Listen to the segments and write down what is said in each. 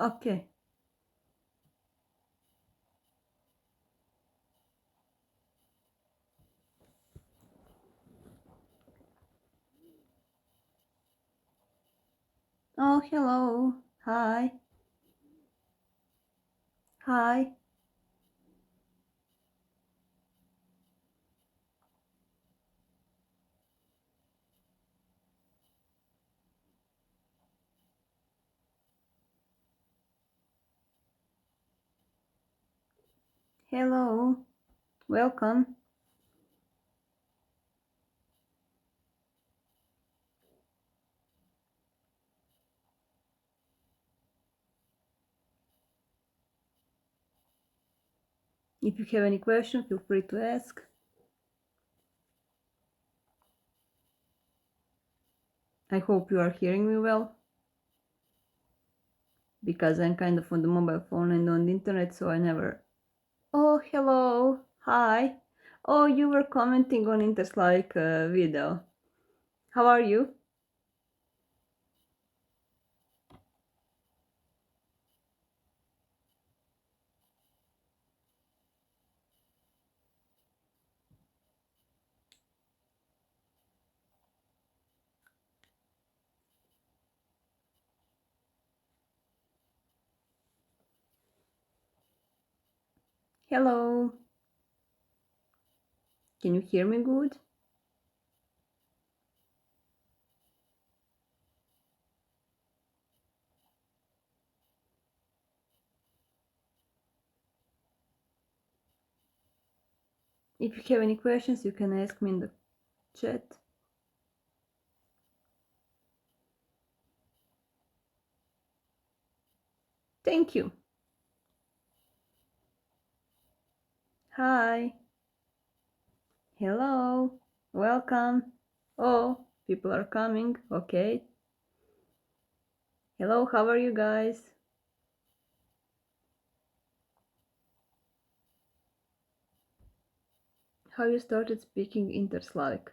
Okay. Oh, hello. Hi. Hi. Hello. Welcome. If you have any question, feel free to ask. I hope you are hearing me well because I'm kind of on the mobile phone and on the internet, so I never. Oh, hello. Hi. Oh, you were commenting on Interslavic video. How are you? Hello. Can you hear me good? If you have any questions, you can ask me in the chat. Thank you. Hi. Hello. Welcome. Oh, people are coming. Okay. Hello, how are you guys? How you started speaking Interslavic?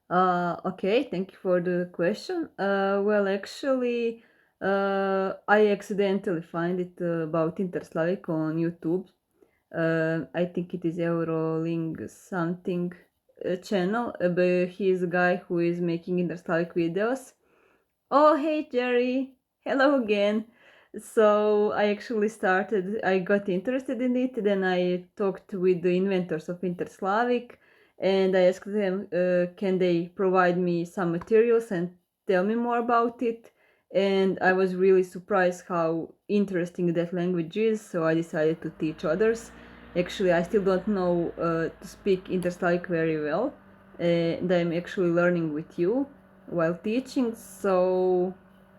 Okay, thank you for the question. Well, actually, I accidentally find it about Interslavic on YouTube. I think it is Euroling something channel, but he is a guy who is making Interslavic videos. Oh, hey Jerry. Hello again. So I got interested in it. Then I talked with the inventors of Interslavic and I asked them, can they provide me some materials and tell me more about it? And I was really surprised how interesting that language is. So I decided to teach others. Actually, I still don't know to speak Interslavic very well. And I'm actually learning with you while teaching. So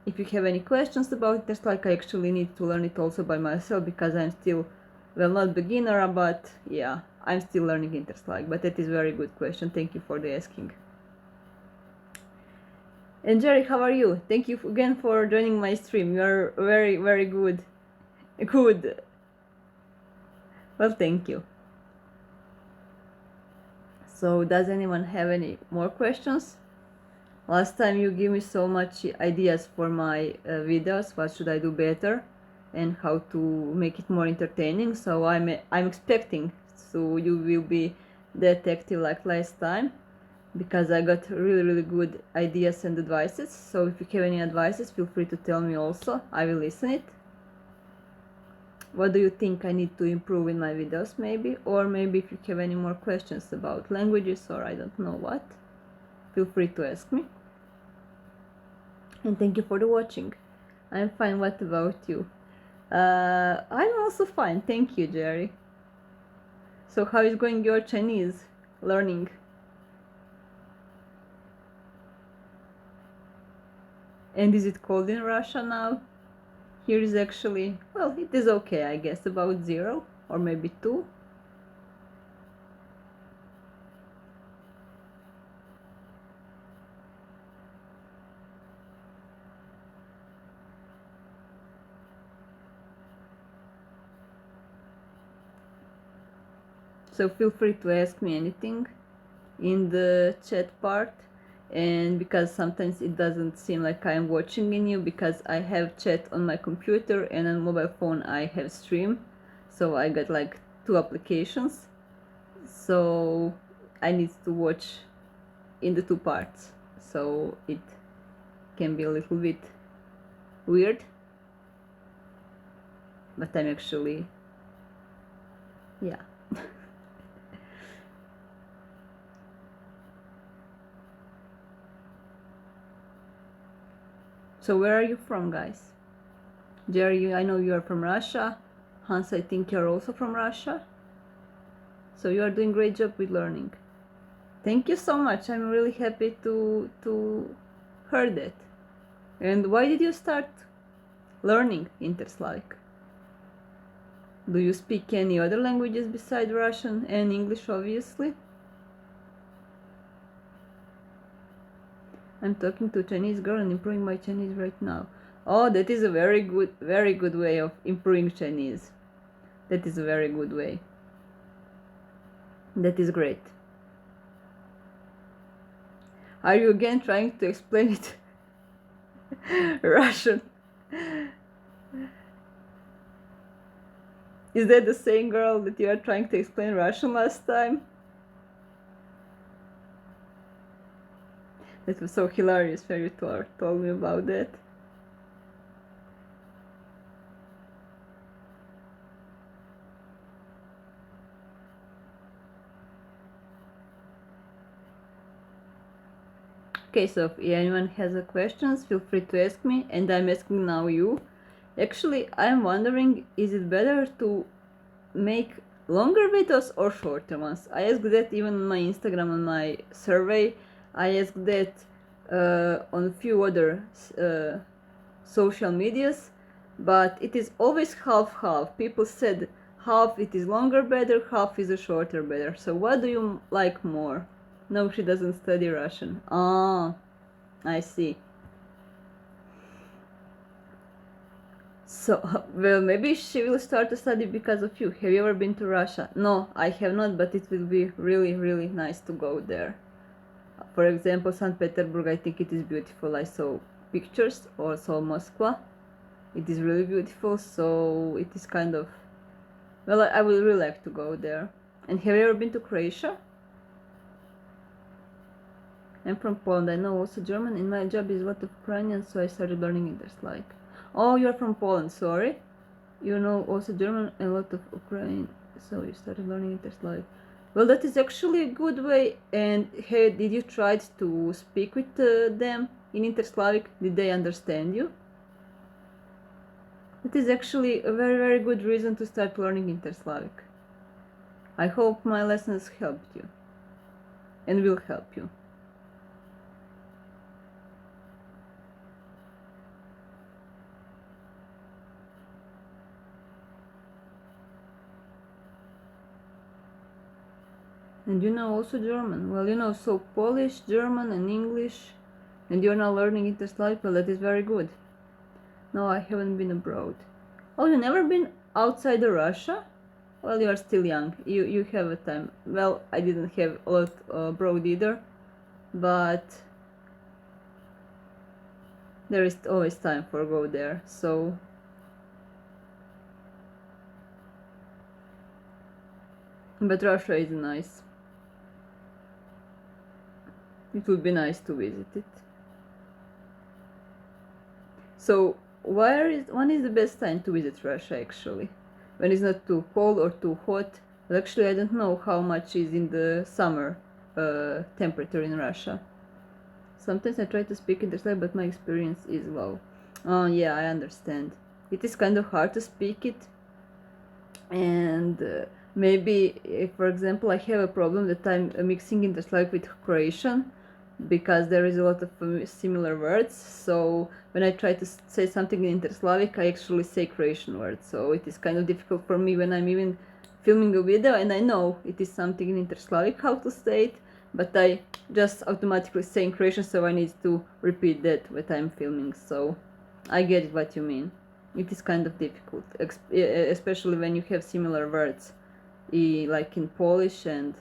if you have any questions about this, like I actually need to learn it also by myself because I'm still, well, not beginner, but yeah, I'm still learning Interslike. But that is a very good question. Thank you for the asking. And Jerry, how are you? Thank you again for joining my stream. You are very, very good. Good. Well, thank you. So, does anyone have any more questions? Last time you gave me so much ideas for my videos, what should I do better and how to make it more entertaining. So I'm expecting so you will be that active like last time because I got really good ideas and advices. So if you have any advices, feel free to tell me also. I will listen it. What do you think I need to improve in my videos maybe? Or maybe if you have any more questions about languages or I don't know what, feel free to ask me. And thank you for the watching. I'm fine. What about you? I'm also fine. Thank you, Jerry. So how is going your Chinese learning? And is it cold in Russia now? Here is actually, well, it is okay, I guess, about 0 or maybe 2. So feel free to ask me anything in the chat part. and because sometimes it doesn't seem like I'm watching in you, because I have chat on my computer and on mobile phone I have stream, so I got like two applications, so I need to watch in the two parts, so it can be a little bit weird, but I'm actually, yeah. So where are you from, guys? Jerry, I know you are from Russia. Hans, I think you're also from Russia. So you are doing great job with learning. Thank you so much. I'm really happy to hear that. And why did you start learning Interslavic? Do you speak any other languages besides Russian and English, obviously? I'm talking to a Chinese girl and improving my Chinese right now. Oh, that is a very good way of improving Chinese. That is a very good way. That is great. Are you again trying to explain it Russian? Is that the same girl that you are trying to explain Russian last time? That was so hilarious when you told me about that. Okay, so if anyone has a questions, feel free to ask me, and I'm asking now you. Actually, I'm wondering, is it better to make longer videos or shorter ones? I asked that even on my Instagram, on my survey. I asked that on a few other social medias, but it is always half-half. People said half it is longer better, half is a shorter better. So what do you like more? No, she doesn't study Russian. Ah, I see. So, well, maybe she will start to study because of you. Have you ever been to Russia? No, I have not, but it will be really, really nice to go there. For example, St. Petersburg, I think it is beautiful. I saw pictures, also Moscow. It is really beautiful, so it is kind of, well, I would really like to go there. And have you ever been to Croatia? I'm from Poland. I know also German. In my job is a lot of Ukrainian, so I started learning Interslavic. Oh, you're from Poland, sorry. You know also German and a lot of Ukrainian, so you started learning Interslavic. Well, that is actually a good way. And hey, did you try to speak with them in Interslavic? Did they understand you? It is actually a very, very good reason to start learning Interslavic. I hope my lessons helped you and will help you. And you know also German. Well, you know, so Polish, German, and English, and you're now learning Interslavic. Well, that is very good. No, I haven't been abroad. Oh, you never been outside of Russia? Well, you are still young. You have a time. Well, I didn't have a lot abroad either, but there is always time for go there. So, but Russia is nice. It would be nice to visit it. So, when is the best time to visit Russia actually? When it's not too cold or too hot? But actually, I don't know how much is in the summer temperature in Russia. Sometimes I try to speak in the slide, but my experience is low. Oh, yeah, I understand. It is kind of hard to speak it, and maybe, if, for example, I have a problem that I'm mixing in the slide with Croatian, because there is a lot of similar words. So when I try to say something in Interslavic, I actually say Croatian words. So it is kind of difficult for me when I'm even filming a video and I know it is something in Interslavic how to say it, but I just automatically say in Croatian, so I need to repeat that when I'm filming. So I get what you mean. It is kind of difficult, especially when you have similar words, like in Polish, and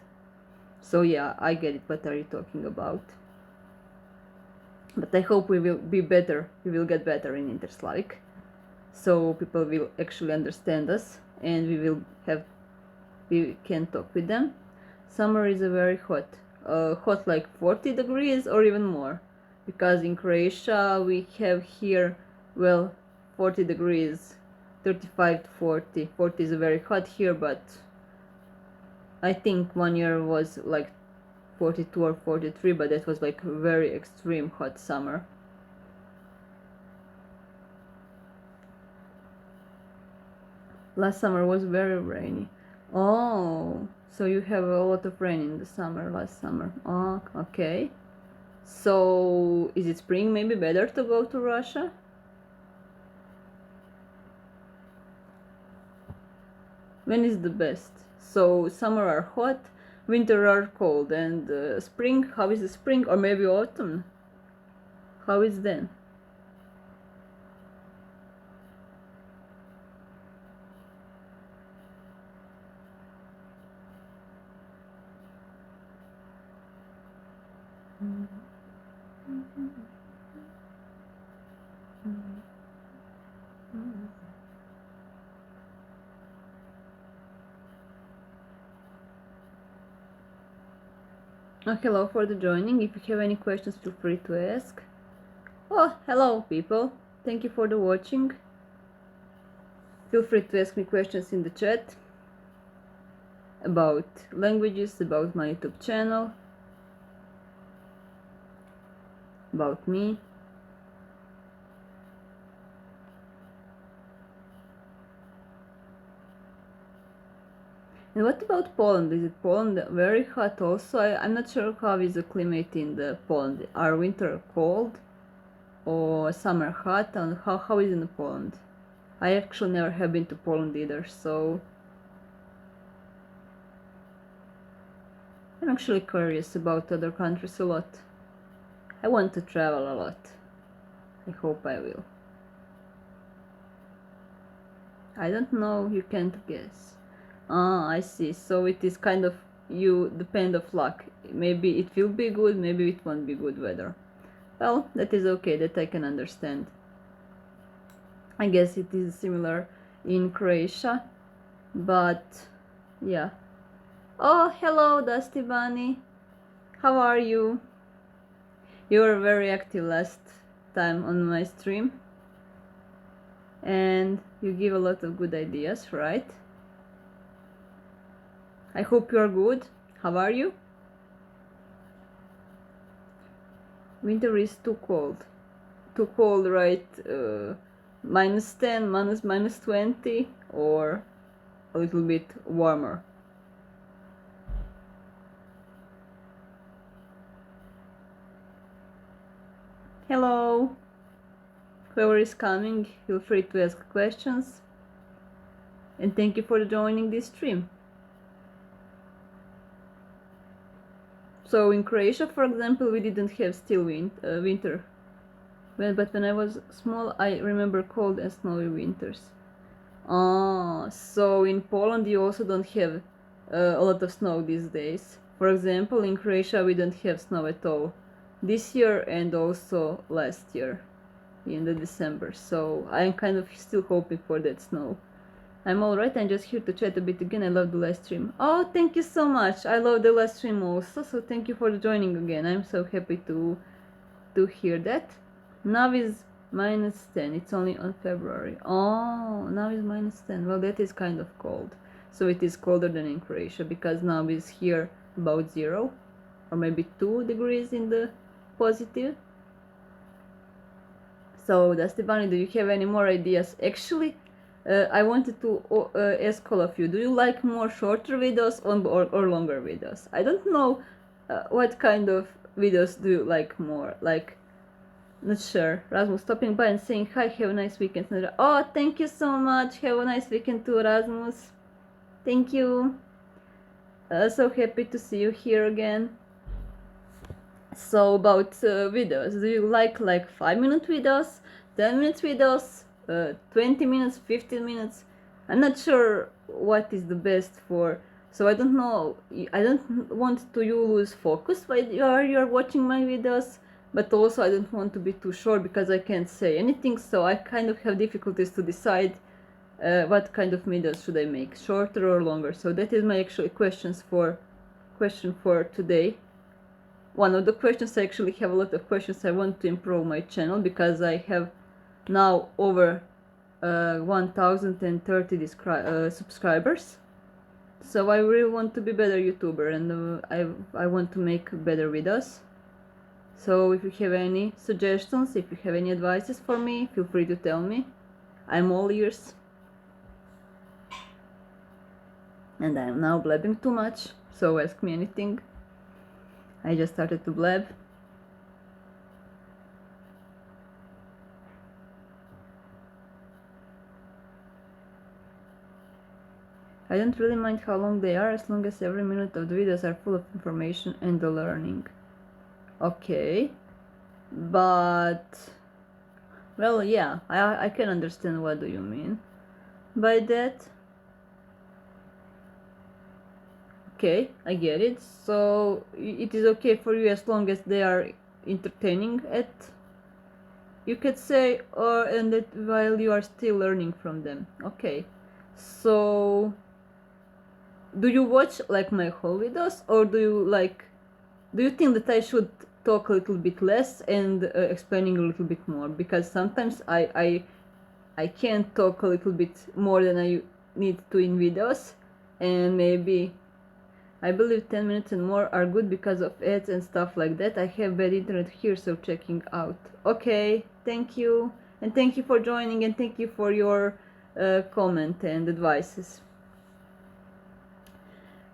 so yeah, I get it. What are you talking about? But I hope we will be better, we will get better in Interslavic, so people will actually understand us and we can talk with them. Summer is a very hot like 40 degrees or even more, because in Croatia we have here, well, 40 degrees, 35 to 40. 40 is very hot here, but I think one year was like 42 or 43, but that was like a very extreme hot summer. Last summer was very rainy. Oh, so you have a lot of rain in the summer, last summer. Oh, okay. So is it spring maybe better to go to Russia? When is the best? So summer are hot, winter are cold, and spring, how is the spring? Or maybe autumn? How is then? Hello for the joining. If you have any questions, feel free to ask. Oh, hello people. Thank you for the watching. Feel free to ask me questions in the chat about languages, about my YouTube channel, about me. And what about Poland? Is it Poland very hot also? I'm not sure how is the climate in the Poland. Are winter cold or summer hot? And how is in Poland? I actually never have been to Poland either, so I'm actually curious about other countries a lot. I want to travel a lot. I hope I will. I don't know, you can't guess. Ah, I see. So it is kind of, you depend of luck. Maybe it will be good, maybe it won't be good weather. Well, that is okay, that I can understand. I guess it is similar in Croatia, but yeah. Oh, hello, Dusty Bunny. How are you? You were very active last time on my stream, and you give a lot of good ideas, right? I hope you are good. How are you? Winter is too cold. Too cold, right? -10, -20, or a little bit warmer. Hello! Whoever is coming, feel free to ask questions. And thank you for joining this stream. So in Croatia, for example, we didn't have still winter. But when I was small, I remember cold and snowy winters. So in Poland you also don't have a lot of snow these days. For example, in Croatia we don't have snow at all this year and also last year in the December. So I'm kind of still hoping for that snow. I'm alright, I'm just here to chat a bit again. I love the last stream. Oh, thank you so much. I love the last stream also, so thank you for joining again. I'm so happy to hear that. Now is -10. It's only on February. Oh, now is -10. Well, that is kind of cold. So it is colder than in Croatia, because now is here about 0 or maybe 2 degrees in the positive. So, Dusty Bunny, do you have any more ideas? Actually, I wanted to ask all of you, do you like more shorter videos or longer videos? I don't know what kind of videos do you like more. Like, not sure. Rasmus stopping by and saying hi, have a nice weekend, Sandra. Oh, thank you so much. Have a nice weekend too, Rasmus. Thank you. So happy to see you here again. So about videos, do you like 5-minute videos, 10-minute videos, 20 minutes, 15 minutes? I'm not sure what is the best for. So I don't know. I don't want to you lose focus while you're watching my videos. but also I don't want to be too short because I can't say anything, so I kind of have difficulties to decide what kind of videos should I make, shorter or longer. So that is my actually question for today. One of the questions, I actually have a lot of questions. I want to improve my channel because I have now over 1030 subscribers. So I really want to be better YouTuber, and I want to make better videos. So if you have any suggestions, if you have any advices for me, feel free to tell me. I'm all ears. And I'm now blabbing too much, so ask me anything. I just started to blab. I don't really mind how long they are, as long as every minute of the videos are full of information and the learning. Okay, but well, yeah, I can understand what do you mean by that. Okay, I get it. So it is okay for you as long as they are entertaining at, you could say, or and that while you are still learning from them. Okay, so do you watch like my whole videos, or do you think that I should talk a little bit less and explaining a little bit more? Because sometimes I can't talk a little bit more than I need to in videos, and maybe I believe 10 minutes and more are good because of ads and stuff like that. I have bad internet here, so checking out. Okay, thank you, and thank you for joining, and thank you for your comment and advices.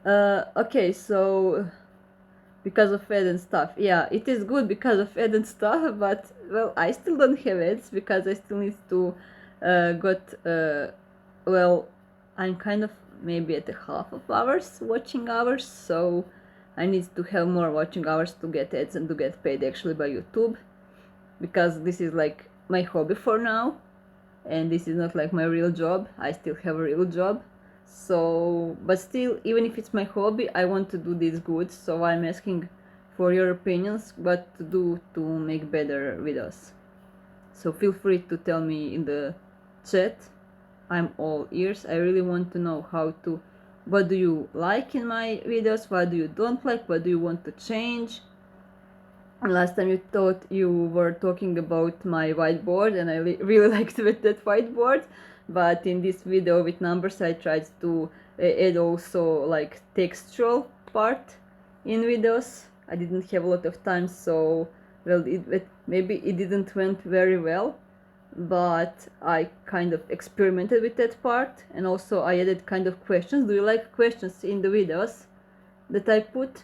Okay, so because of ad and stuff, yeah, it is good because of ad and stuff, but well, I still don't have ads because I still need to well, I'm kind of maybe at a half of hours watching hours, so I need to have more watching hours to get ads and to get paid actually by YouTube, because this is like my hobby for now, and this is not like my real job. I still have a real job. So, but still, even if it's my hobby, I want to do this good, so I'm asking for your opinions what to do to make better videos. So feel free to tell me in the chat. I'm all ears. I really want to know what do you like in my videos, what do you don't like, what do you want to change. Last time you thought you were talking about my whiteboard, and I really liked that whiteboard, but in this video with numbers I tried to add also like textual part in videos. I didn't have a lot of time, so well, maybe it didn't went very well, but I kind of experimented with that part, and also I added kind of questions. Do you like questions in the videos that I put?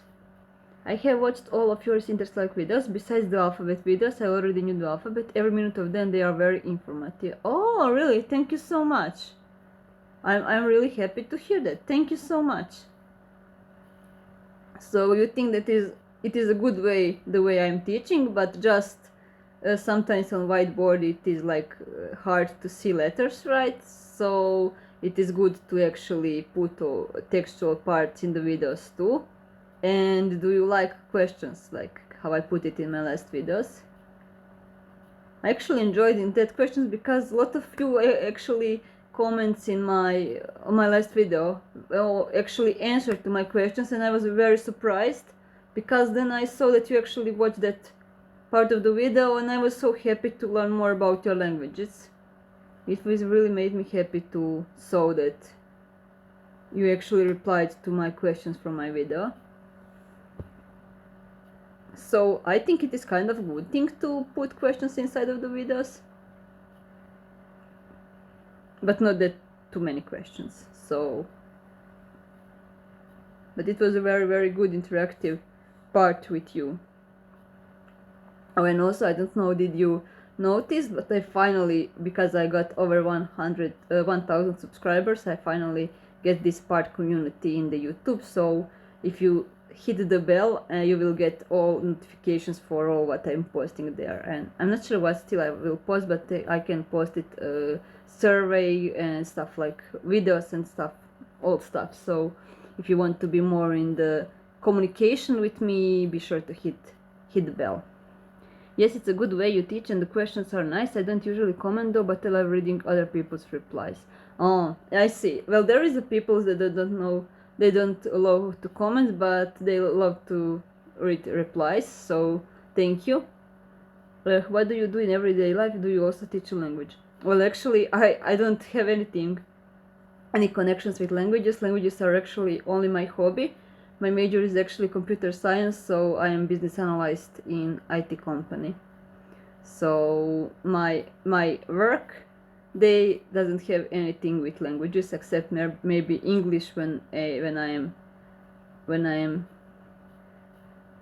I have watched all of your Interslack videos. Besides the alphabet videos, I already knew the alphabet. Every minute of them, they are very informative. Oh, really? Thank you so much. I'm really happy to hear that. Thank you so much. So you think that it is a good way, the way I'm teaching, but just sometimes on whiteboard it is like hard to see letters, right? So it is good to actually put textual parts in the videos too. And do you like questions like how I put it in my last videos? I actually enjoyed in that questions because a lot of you actually comments in on my last video actually answered to my questions, and I was very surprised because then I saw that you actually watched that part of the video, and I was so happy to learn more about your languages. It was really made me happy to saw that you actually replied to my questions from my video. So I think it is kind of a good thing to put questions inside of the videos, but not that too many questions. So, but it was a very, very good interactive part with you. Oh, and also I don't know, did you notice, but I finally, because I got over 1000 subscribers, I finally get this part community in the YouTube. So if you hit the bell, you will get all notifications for all what I'm posting there. And I'm not sure what still I will post, but I can post it survey and stuff like videos and stuff, old stuff. So if you want to be more in the communication with me, be sure to hit the bell. Yes, it's a good way you teach and the questions are nice. I don't usually comment though, but I love reading other people's replies. Oh, I see. Well, there is a people that they don't know, they don't love to comment, but they love to read replies, so thank you. What do you do in everyday life? Do you also teach a language? Well, actually, I don't have any connections with languages. Languages are actually only my hobby. My major is actually computer science, so I am business analyst in IT company. So my work, they doesn't have anything with languages except maybe English when I am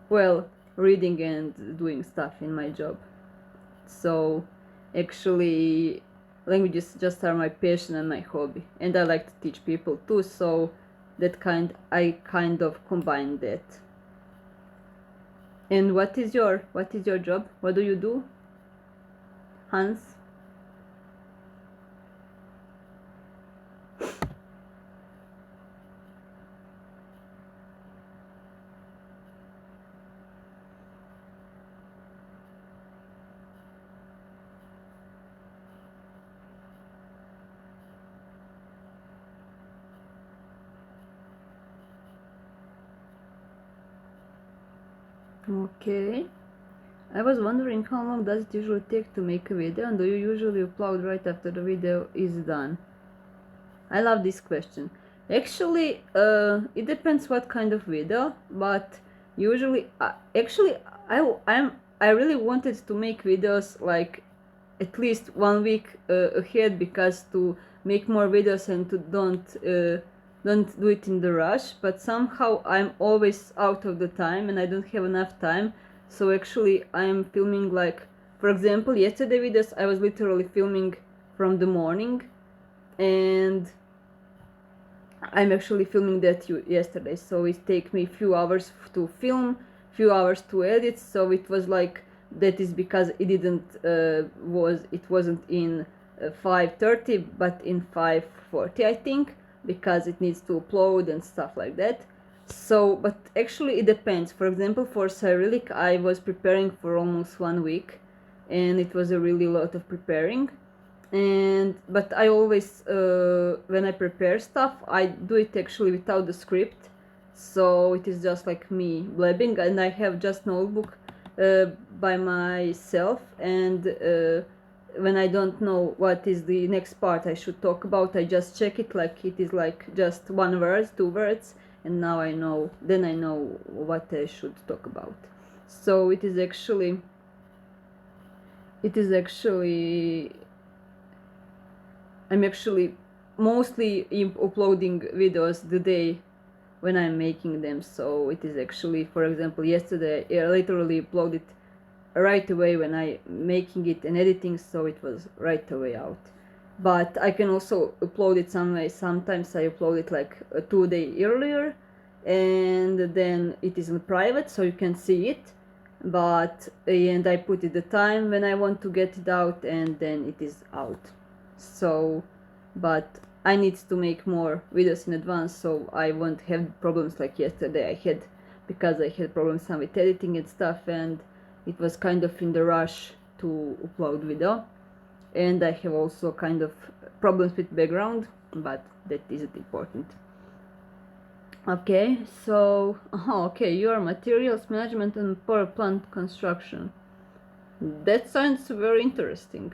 well reading and doing stuff in my job. So actually languages just are my passion and my hobby, and I like to teach people too, so I kind of combine that. And what is your job? What do you do, Hans? Okay. I was wondering how long does it usually take to make a video, and do you usually upload right after the video is done? I love this question. Actually, it depends what kind of video, but usually, I really wanted to make videos like at least 1 week ahead, because to make more videos and to don't do it in the rush. But somehow I'm always out of the time and I don't have enough time. So actually I'm filming, like for example yesterday videos I was literally filming from the morning, and I'm actually filming that yesterday, so it take me few hours to film, few hours to edit. So it was like, that is because it didn't it wasn't in 5:30 but in 5:40 I think, because it needs to upload and stuff like that. So but actually it depends. For example, for Cyrillic I was preparing for almost 1 week, and it was a really lot of preparing. And but I always when I prepare stuff I do it actually without the script, so it is just like me blabbing, and I have just notebook by myself, and when I don't know what is the next part I should talk about, I just check it, like it is like just 1 word, 2 words, and now I know what I should talk about. So it is actually I'm actually mostly uploading videos the day when I'm making them. So it is actually, for example, yesterday I literally uploaded right away when I making it and editing, so it was right away out. But I can also upload it some way. Sometimes I upload it like 2 days earlier, and then it is in private so you can see it. But and I put it the time when I want to get it out, and then it is out. So but I need to make more videos in advance, so I won't have problems like yesterday I had, because I had problems with editing and stuff, and it was kind of in the rush to upload video. And I have also kind of problems with background, but that isn't important. Okay, so okay, your materials management and power plant construction. That sounds very interesting.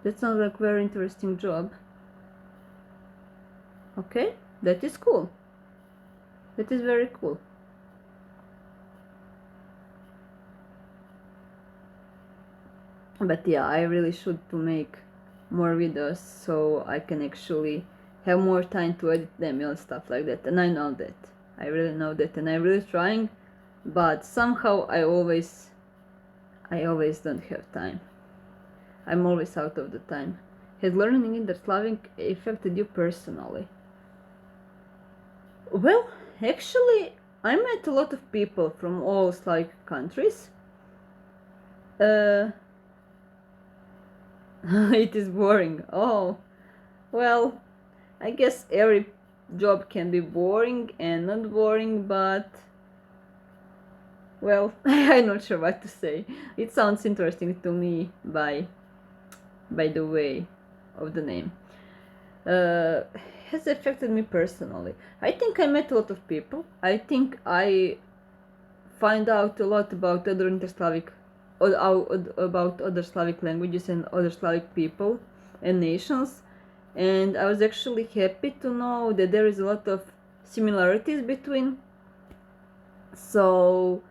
That sounds like a very interesting job. Okay, that is cool. That is very cool. But yeah, I really should to make more videos so I can actually have more time to edit them and stuff like that. And I know that. I really know that, and I'm really trying, but somehow I always don't have time. I'm always out of the time. Has learning Inter Slavic affected you personally? Well, actually, I met a lot of people from all Slavic countries. It is boring. Oh, well, I guess every job can be boring and not boring, but Well, I'm not sure what to say. It sounds interesting to me by the way of the name. Uh, has affected me personally. I think I met a lot of people. I think I find out a lot about other interslavic about other Slavic languages and other Slavic people and nations, and I was actually happy to know that there is a lot of similarities between. So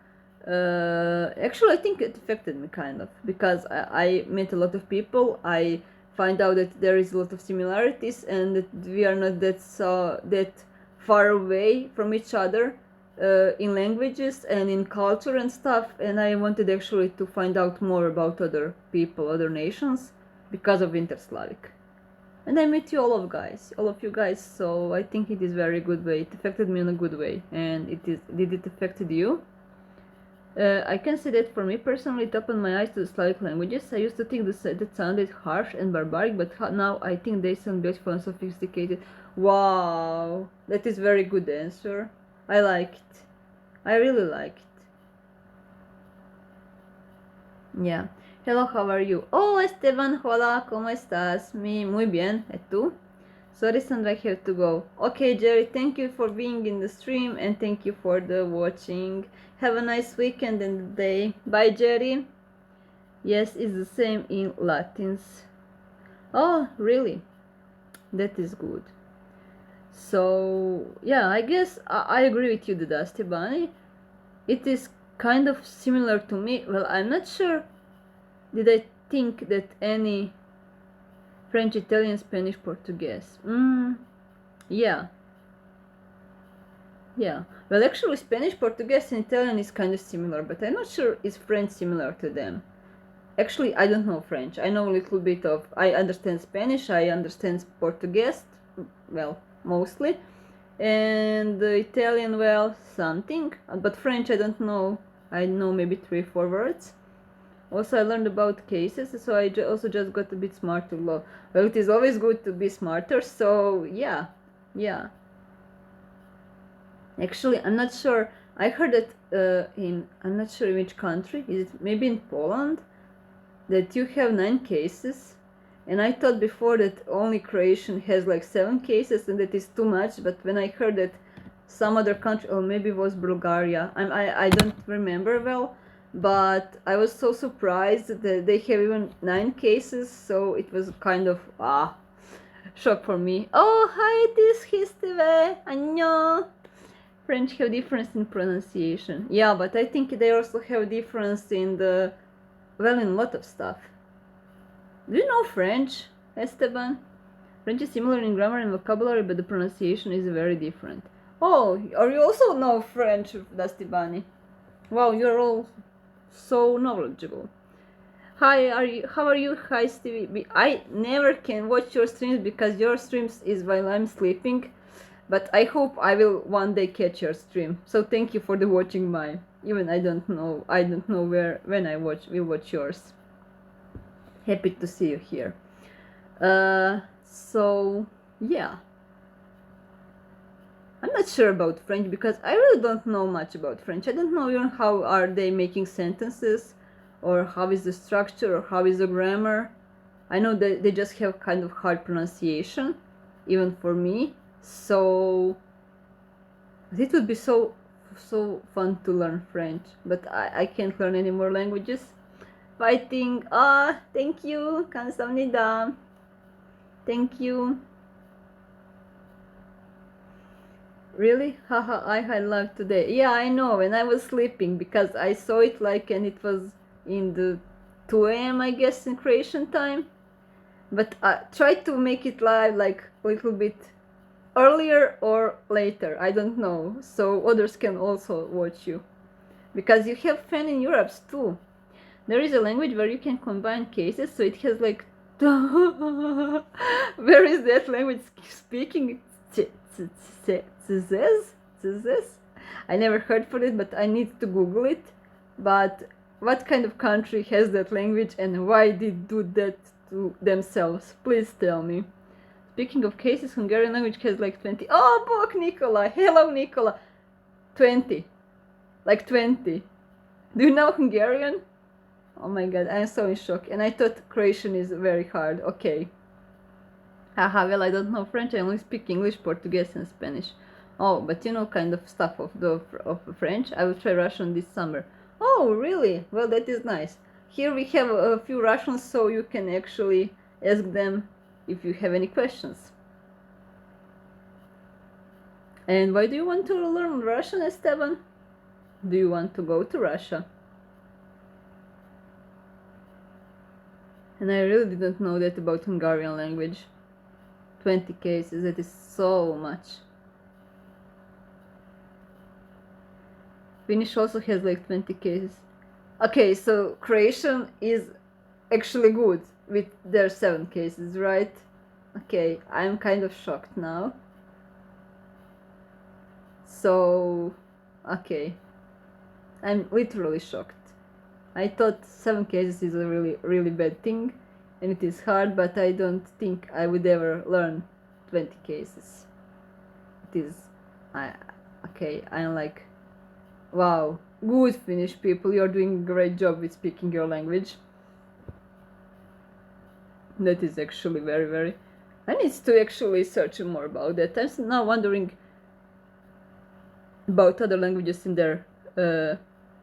actually I think it affected me kind of, because I met a lot of people. I find out that there is a lot of similarities and that we are not that far away from each other in languages and in culture and stuff, and I wanted actually to find out more about other people, other nations, because of Interslavic. And I met you all of you guys, so I think it is very good way. It affected me in a good way. And did it affected you? I can say that for me personally, it opened my eyes to the Slavic languages. I used to think that sounded harsh and barbaric, but now I think they sound beautiful and sophisticated. Wow, that is very good answer. I like it. I really like it. Yeah. Hello, how are you? Oh, Esteban, hola, ¿cómo estás? Muy bien. ¿Y tú? Sorry, Sandra, I have to go. Okay, Jerry, thank you for being in the stream and thank you for the watching. Have a nice weekend and day. Bye, Jerry. Yes, it's the same in Latins. Oh, really? That is good. So, yeah, I guess I agree with you, the Dusty Bunny. It is kind of similar to me. Well, I'm not sure. Did I think that any French, Italian, Spanish, Portuguese? Yeah. Yeah. Well, actually, Spanish, Portuguese, and Italian is kind of similar, but I'm not sure is French similar to them. Actually, I don't know French. I know a little bit of. I understand Spanish. I understand Portuguese. Well, mostly. And Italian, well, something. But French, I don't know. I know maybe 3-4 words. Also, I learned about cases, so I also just got a bit smarter. Well, it is always good to be smarter, so yeah. Actually, I'm not sure. I heard that I'm not sure in which country, is it maybe in Poland, that you have 9 cases, and I thought before that only Croatian has like 7 cases and that is too much, but when I heard that some other country, or maybe it was Bulgaria, I don't remember well, but I was so surprised that they have even 9 cases, so it was kind of shock for me. Oh, hi, this Histive, 안녕. French have difference in pronunciation. Yeah, but I think they also have difference in in a lot of stuff. Do you know French, Esteban? French is similar in grammar and vocabulary, but the pronunciation is very different. Oh, or you also know French, Dusty Bunny? Wow, you're all so knowledgeable. Hi, how are you? Hi, Stevie. I never can watch your streams because your streams is while I'm sleeping. But I hope I will one day catch your stream. So thank you for the watching mine. Even I don't know when I will watch yours. Happy to see you here. So yeah. I'm not sure about French because I really don't know much about French. I don't know even how are they making sentences, or how is the structure, or how is the grammar. I know that they just have kind of hard pronunciation, even for me. So it would be so fun to learn French, but I can't learn any more languages. Fighting. Thank you. 감사합니다. Thank you. Really? Haha, I had luck today. Yeah, I know. When I was sleeping, because I saw it and it was in the 2 a.m. I guess in Croatian time. But I tried to make it live a little bit earlier or later, I don't know, so others can also watch you, because you have fan in Europe too. There is a language where you can combine cases, so it has where is that language speaking? I never heard for it, but I need to Google it. But what kind of country has that language and why did do that to themselves? Please tell me. Speaking of cases, Hungarian language has 20. Oh, book, Nicola. Hello, Nicola. 20. 20. Do you know Hungarian? Oh my god, I am so in shock. And I thought Croatian is very hard. Okay. Haha, well, I don't know French. I only speak English, Portuguese, and Spanish. Oh, but you know, kind of stuff of French. I will try Russian this summer. Oh, really? Well, that is nice. Here we have a few Russians, so you can actually ask them if you have any questions. And why do you want to learn Russian, Esteban? Do you want to go to Russia? And I really didn't know that about Hungarian language. 20 cases, that is so much. Finnish also has like 20 cases. Okay, so Croatian is actually good with their 7 cases, right? Okay, I'm kind of shocked now. So, okay. I'm literally shocked. I thought 7 cases is a really bad thing, and it is hard, but I don't think I would ever learn 20 cases. It is, I'm like, wow, good Finnish people, you're doing a great job with speaking your language. That is actually very, I need to actually search more about that. I'm now wondering about other languages in their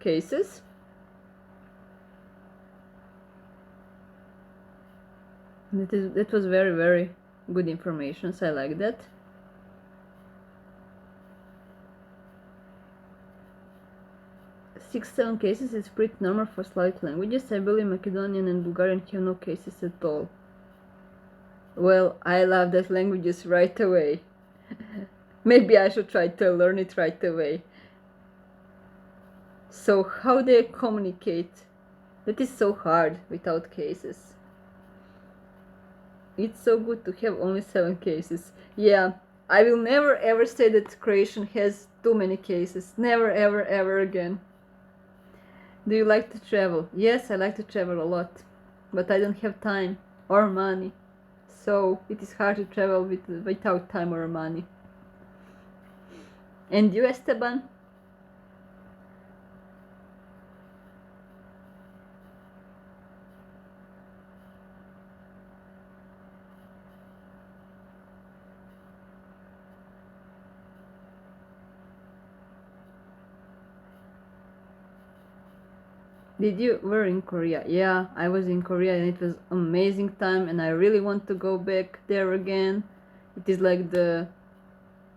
cases. That was very good information, so I like that. Six, 7 cases is pretty normal for Slavic languages. I believe Macedonian and Bulgarian have no cases at all. Well, I love that languages right away. Maybe I should try to learn it right away. So how they communicate? That is so hard without cases. It's so good to have only 7 cases. Yeah, I will never ever say that Croatian has too many cases. Never ever again. Do you like to travel? Yes, I like to travel a lot, but I don't have time or money, so it is hard to travel without time or money. And you, Esteban? Did you were in Korea? Yeah, I was in Korea and it was amazing time and I really want to go back there again. It is like the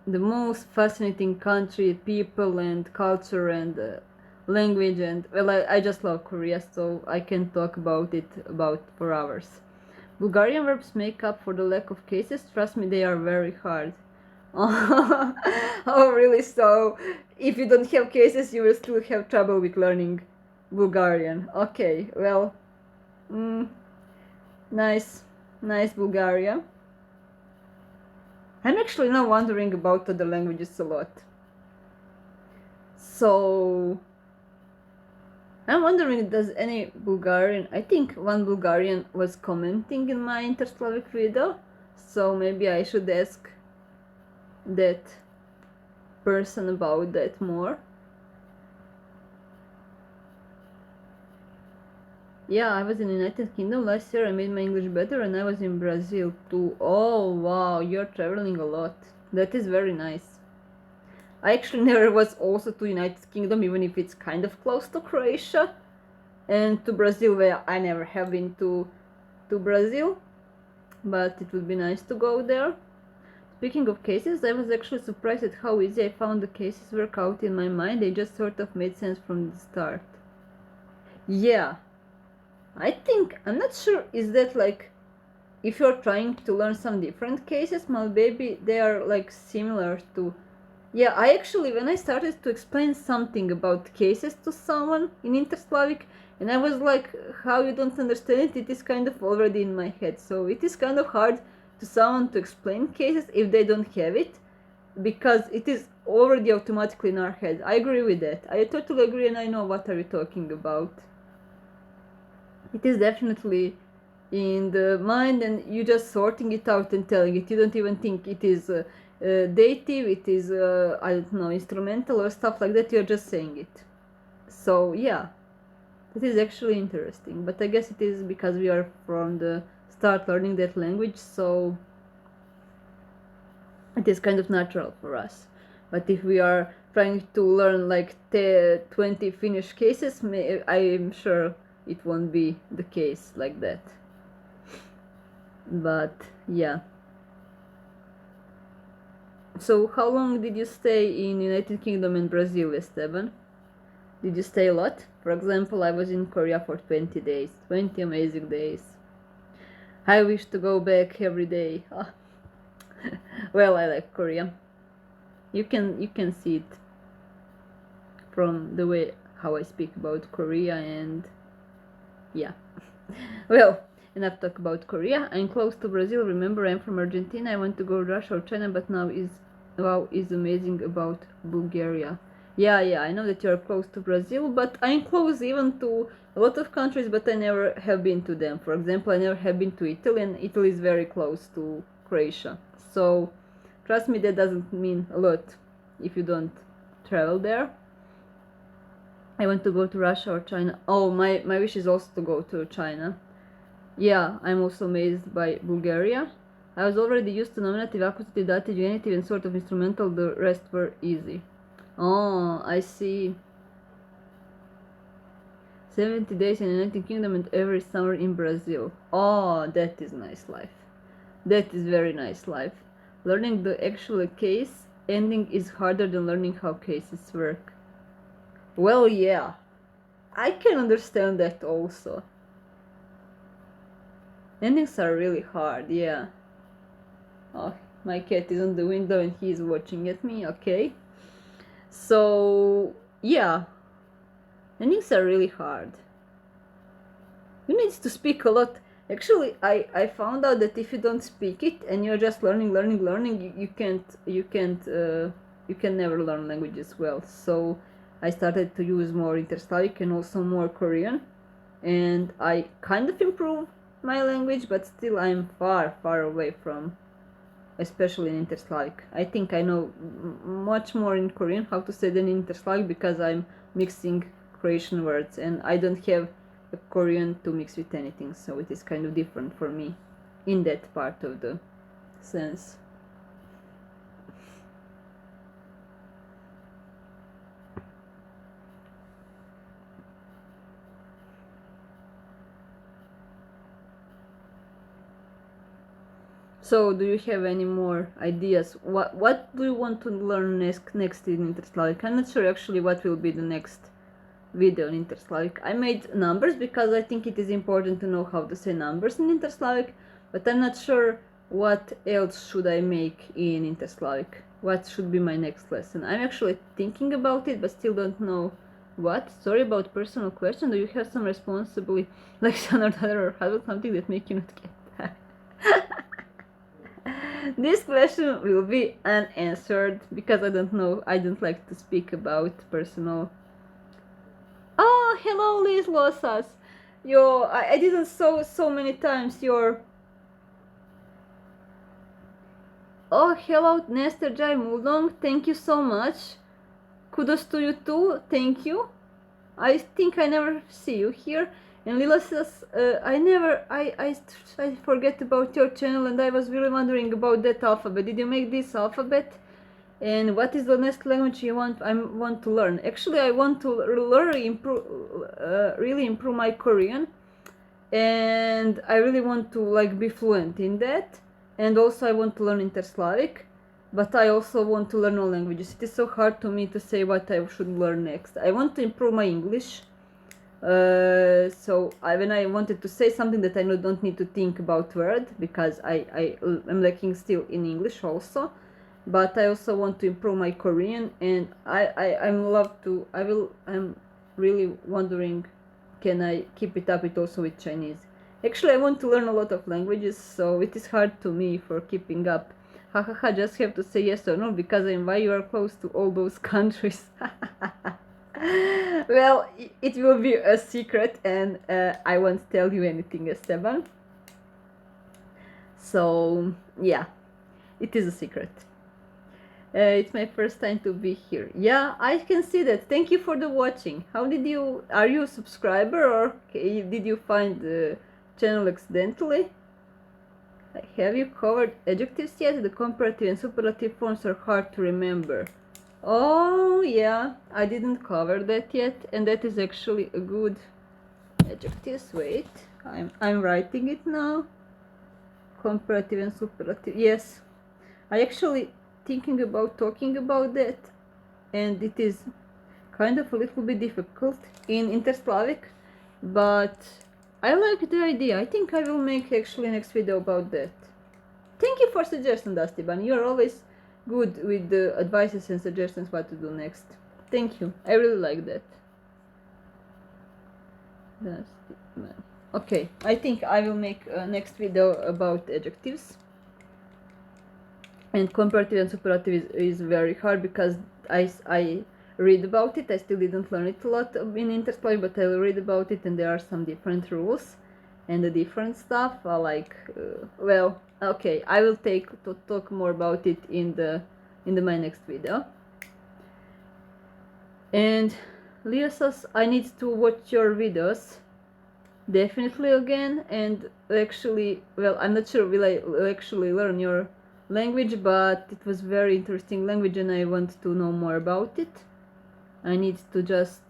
most fascinating country, people and culture and language, and well, I just love Korea, so I can talk about it for hours. Bulgarian verbs make up for the lack of cases. Trust me, they are very hard. Oh, really? So, if you don't have cases, you will still have trouble with learning Bulgarian. Okay, well, nice, Bulgaria. I'm actually now wondering about other languages a lot. So, I'm wondering, does any Bulgarian, I think one Bulgarian was commenting in my Interslavic video, so maybe I should ask that person about that more. Yeah, I was in the United Kingdom last year. I made my English better, and I was in Brazil too. Oh wow, you're traveling a lot. That is very nice. I actually never was also to United Kingdom, even if it's kind of close to Croatia, and to Brazil, where I never have been to Brazil, but it would be nice to go there. Speaking of cases, I was actually surprised at how easy I found the cases work out in my mind. They just sort of made sense from the start. Yeah, I think, I'm not sure, is that like, if you're trying to learn some different cases, maybe they are like similar to, yeah, I actually, when I started to explain something about cases to someone in Interslavic, and I was like, how you don't understand it, it is kind of already in my head, so it is kind of hard to someone to explain cases if they don't have it, because it is already automatically in our head. I agree with that, I totally agree, and I know what are you talking about. It is definitely in the mind, and you just sorting it out and telling it. You don't even think it is dative, it is I don't know, instrumental or stuff like that. You're just saying it. So yeah, It is actually interesting, but I guess it is because we are from the start learning that language, so it is kind of natural for us. But if we are trying to learn like 20 Finnish cases, I'm sure it won't be the case like that. But yeah. So how long did you stay in United Kingdom and Brazil, Esteban? Did you stay a lot? For example, I was in Korea for 20 days. 20 amazing days. I wish to go back every day. Well, I like Korea. You can see it from the way how I speak about Korea, and yeah. Well, enough talk about Korea. I'm close to Brazil. Remember, I'm from Argentina. I want to go to Russia or China, but now is amazing about Bulgaria. Yeah, I know that you're close to Brazil, but I'm close even to a lot of countries, but I never have been to them. For example, I never have been to Italy, and Italy is very close to Croatia. So, trust me, that doesn't mean a lot if you don't travel there. I want to go to Russia or China. Oh, my wish is also to go to China. Yeah, I'm also amazed by Bulgaria. I was already used to nominative, accusative, dative, genitive, and sort of instrumental. The rest were easy. Oh, I see. 70 days in the United Kingdom and every summer in Brazil. Oh, that is nice life. That is very nice life. Learning the actual case ending is harder than learning how cases work. Well, yeah. I can understand that also. Endings are really hard, yeah. Oh, my cat is on the window and he is watching at me, okay. So, yeah. Endings are really hard. You need to speak a lot. Actually, I found out that if you don't speak it and you're just learning, you can never learn languages well. So I started to use more Interslavic and also more Korean, and I kind of improved my language, but still I'm far away from, especially in Interslavic. I think I know much more in Korean how to say than in Interslavic because I'm mixing Croatian words and I don't have a Korean to mix with anything, so it is kind of different for me in that part of the sense. So, do you have any more ideas? What do you want to learn next in Interslavic? I'm not sure actually what will be the next video in Interslavic. I made numbers because I think it is important to know how to say numbers in Interslavic, but I'm not sure what else should I make in Interslavic. What should be my next lesson? I'm actually thinking about it, but still don't know what. Sorry about personal question. Do you have some responsibility, like son or daughter or husband, something that make you not get that? This question will be unanswered because I don't know. I don't like to speak about personal. Oh, hello, Liz Losas. I didn't saw so many times your. Oh, hello, Nestor Jai Muldong. Thank you so much. Kudos to you too. Thank you. I think I never see you here. And Lila says, I forget about your channel and I was really wondering about that alphabet. Did you make this alphabet? And what is the next language I want to learn? Actually, I want to really improve my Korean, and I really want to like be fluent in that. And also, I want to learn Interslavic, but I also want to learn all languages. It is so hard to me to say what I should learn next. I want to improve my English. When I wanted to say something that I don't need to think about word because I am lacking still in English also. But I also want to improve my Korean, and I'm really wondering, can I keep it up with also with Chinese? Actually, I want to learn a lot of languages, so it is hard to me for keeping up. Hahaha, just have to say yes or no because I'm why you are close to all those countries. Well, it will be a secret, and I won't tell you anything, Esteban. So yeah, it is a secret. It's my first time to be here. Yeah, I can see that. Thank you for the watching. How did you... Are you a subscriber or did you find the channel accidentally? Have you covered adjectives yet? The comparative and superlative forms are hard to remember. Oh, yeah, I didn't cover that yet, and that is actually a good adjectives. Wait, I'm writing it now. Comparative and superlative. Yes, I actually thinking about talking about that, and it is kind of a little bit difficult in Interslavic, but I like the idea. I think I will make actually next video about that. Thank you for suggestion, Dusty Bunny. You're always good with the advices and suggestions what to do next. Thank you. I really like that. Dusty Bunny. Okay, I think I will make a next video about adjectives. And comparative and superlative is very hard because I read about it. I still didn't learn it a lot in Interslavic, but I will read about it, and there are some different rules and the different stuff. Well, okay, I will talk more about it in my next video. And Leah says I need to watch your videos definitely again, and actually, well, I'm not sure will I actually learn your language, but it was very interesting language and I want to know more about it. I need to just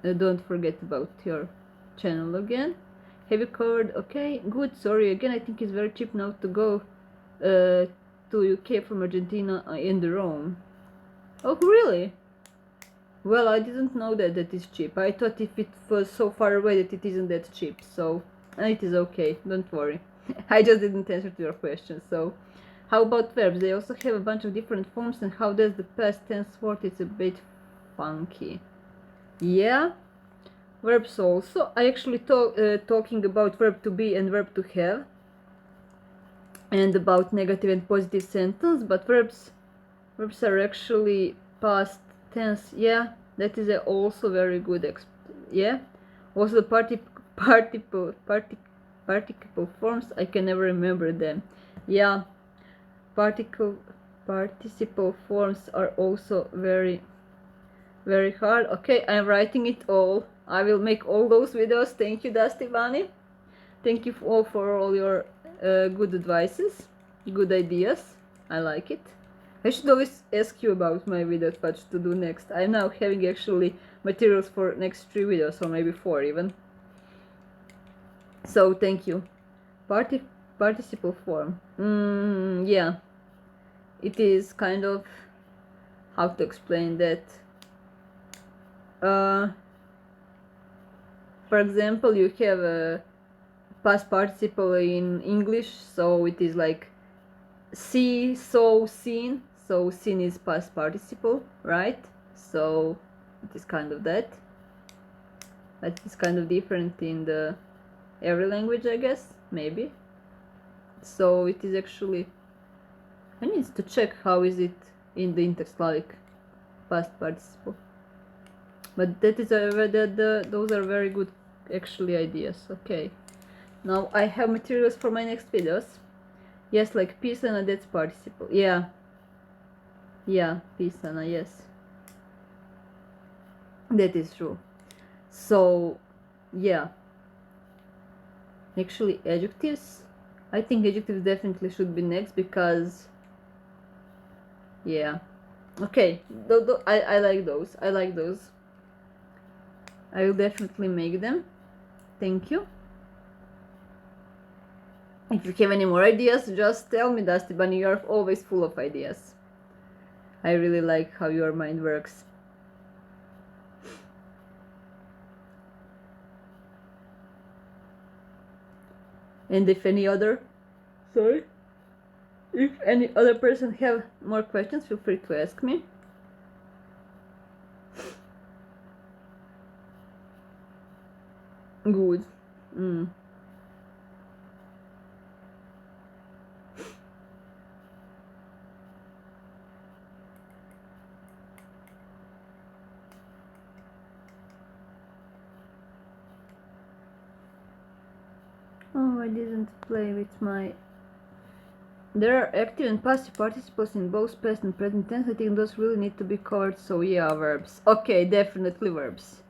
don't forget about your channel again. Have you covered? Okay, good. Sorry again, I think it's very cheap now to go to UK from Argentina in the Rome. Oh, really? Well, I didn't know that is cheap. I thought if it was so far away that it isn't that cheap, so it is okay, don't worry. I just didn't answer to your question. So how about verbs? They also have a bunch of different forms, and how does the past tense work? It's a bit funky. Yeah, verbs also. I actually talking about verb to be and verb to have, and about negative and positive sentence, but verbs are actually past tense. Yeah, that is also very good. Yeah, also the participle forms, I can never remember them. Yeah, participle forms are also very hard. Okay, I'm writing it all. I will make all those videos. Thank you, Dusty Bunny. Thank you for all your good advices, good ideas. I like it. I should always ask you about my videos, what to do next. I'm now having actually materials for next 3 videos, or maybe 4 even. So thank you. Participle form. Yeah. It is kind of, how to explain that. For example, you have a past participle in English, so it is like see, saw, seen. So seen is past participle, right? So it is kind of that. But it's kind of different in the every language, I guess, maybe. So it is actually, I need to check how is it in the Interslavic past participle. But that is those are very good actually ideas. Okay, now I have materials for my next videos. Yes, like pisana, that's participle. Yeah, pisana, yes, that is true. So yeah, actually adjectives, I think adjectives definitely should be next, because yeah, okay, I like those. I like those. I will definitely make them. Thank you. If you have any more ideas, just tell me, Dusty Bunny. You are always full of ideas. I really like how your mind works. And if any other person have more questions, feel free to ask me. Good. Oh, I didn't play with my There are active and passive participles in both past and present tense. I think those really need to be covered, so yeah, verbs. Okay, definitely verbs.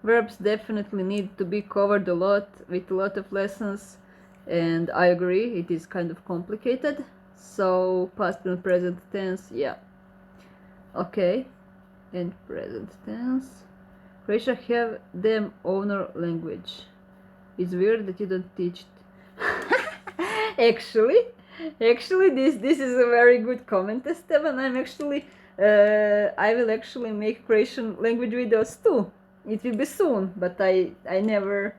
Verbs definitely need to be covered a lot with a lot of lessons, and I agree, it is kind of complicated. So past and present tense, yeah. Okay, and present tense. Croatia have them owner language. It's weird that you don't teach it. actually, this is a very good comment, Esteban. I will actually make Croatian language videos too. It will be soon, but I never,